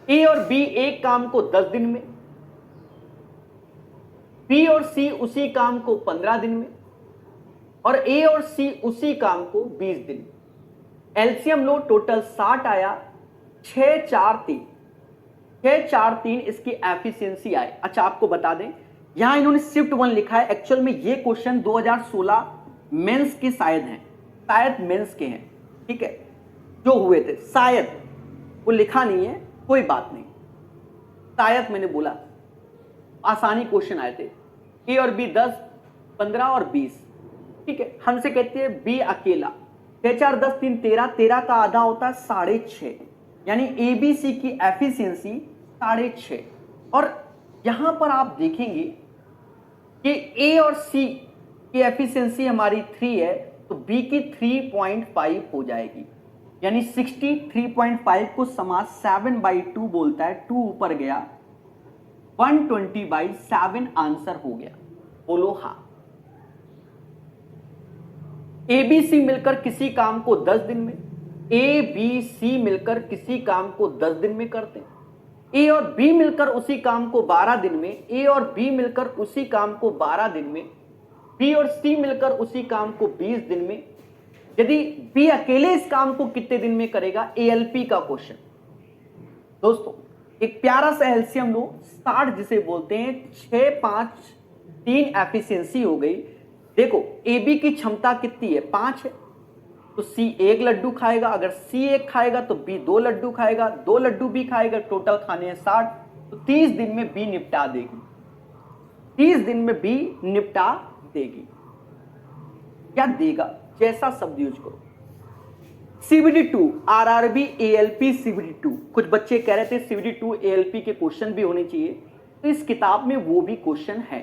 ए और बी एक काम को 10 दिन में, बी और सी उसी काम को 15 दिन में, और ए और सी उसी काम को 20 दिन में। एलसीएम लो, टोटल 60 आया, 643 इसकी एफिशिएंसी आई। अच्छा आपको बता दें, यहां इन्होंने शिफ्ट 1 लिखा है, एक्चुअल में ये क्वेश्चन 2016 मेंस के शायद हैं, शायद मेंस के हैं, ठीक है, जो हुए थे शायद, वो लिखा नहीं है, कोई बात नहीं, शायद मैंने बोला, आसानी क्वेश्चन आए थे। ए और बी 10, 15 और 20, ठीक है। हमसे कहते हैं बी अकेला, 6 4 10 3 13, 13 का आधा होता है 6.5, यानी एबीसी की एफिशिएंसी 6.5। और यहां पर आप देखेंगे कि ए और सी की एफिशिएंसी हमारी 3 है, तो बी की 3.5 हो जाएगी, यानी 63.5 को समास 7/2 बोलता है, 2 ऊपर गया, 120/7 आंसर हो गया। बोलो हाँ। ए बी सी मिलकर किसी काम को 10 दिन में, ए बी सी मिलकर किसी काम को 10 दिन में करते हैं, ए और बी मिलकर उसी काम को 12 दिन में, ए और बी मिलकर उसी काम को 12 दिन में, बी और सी मिलकर उसी काम को 20 दिन में। यदि बी अकेले इस काम को कितने दिन में करेगा, एएलपी का क्वेश्चन। दोस्तों एक प्यारा सा एलसीएम लो, 60 जिसे बोलते हैं, 6 5 3 एफिशिएंसी हो गई। देखो ए बी की क्षमता कितनी है, 5 है, तो सी 1 लड्डू खाएगा, अगर सी 1 खाएगा तो बी 2 लड्डू खाएगा, 2 लड्डू बी खाएगा, टोटल खाने हैं 60, तो 30 दिन में बी निपटा देगी, 30 दिन में बी निपटा देगी या देगा, जैसा शब्द यूज करो। CBD2 RRB ALP CBD2, कुछ बच्चे कह रहे थे CBD2 ALP के क्वेश्चन भी होने चाहिए, तो इस किताब में वो भी क्वेश्चन है,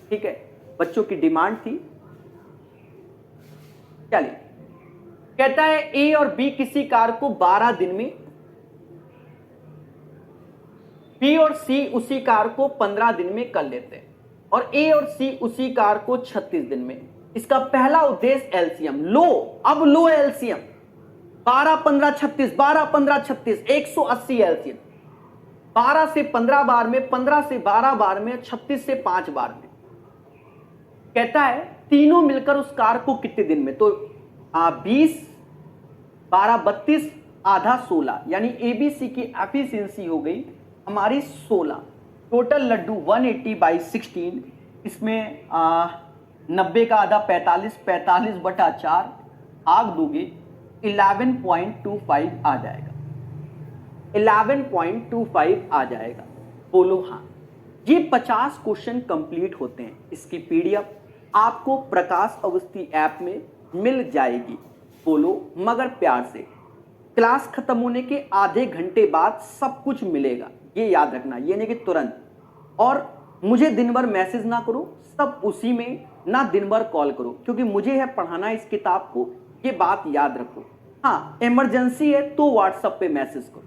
ठीक है, बच्चों की डिमांड थी। चलिए, कहता है ए और बी किसी कार को 12 दिन में, बी और सी उसी कार को 15 दिन में कर लेते हैं, और ए और सी उसी कार को 36 दिन में। इसका पहला उद्देश्य एलसीएम लो, अब लो एलसीएम 12 15 36, 12 15 36, 180 एलसीएम, 12 से 15 बार में, 15 से 12 बार में, 36 से 5 बार में। कहता है तीनों मिलकर उस कार को कितने दिन में, तो 20 12 32 आधा 16, यानी एबीसी की एफिशिएंसी हो गई हमारी 16। टोटल लड्डू 180/16, इसमें 90 का आधा 45, 45/4 भाग दोगे 11.25 आ जाएगा, 11.25 आ जाएगा। बोलो हाँ। ये 50 क्वेश्चन कंप्लीट होते हैं। इसकी पीडीएफ आपको प्रकाश अवस्थी ऐप में मिल जाएगी। बोलो मगर प्यार से। क्लास खत्म होने के आधे घंटे बाद सब कुछ मिलेगा, ये याद रखना, ये नहीं कि तुरंत। और मुझे दिन भर मैसेज ना करो, सब उसी में, ना दिन भर कॉल करो, क्योंकि मुझे है पढ़ाना इस किताब को, ये बात याद रखो। हाँ, इमरजेंसी है तो व्हाट्सएप पे मैसेज करो।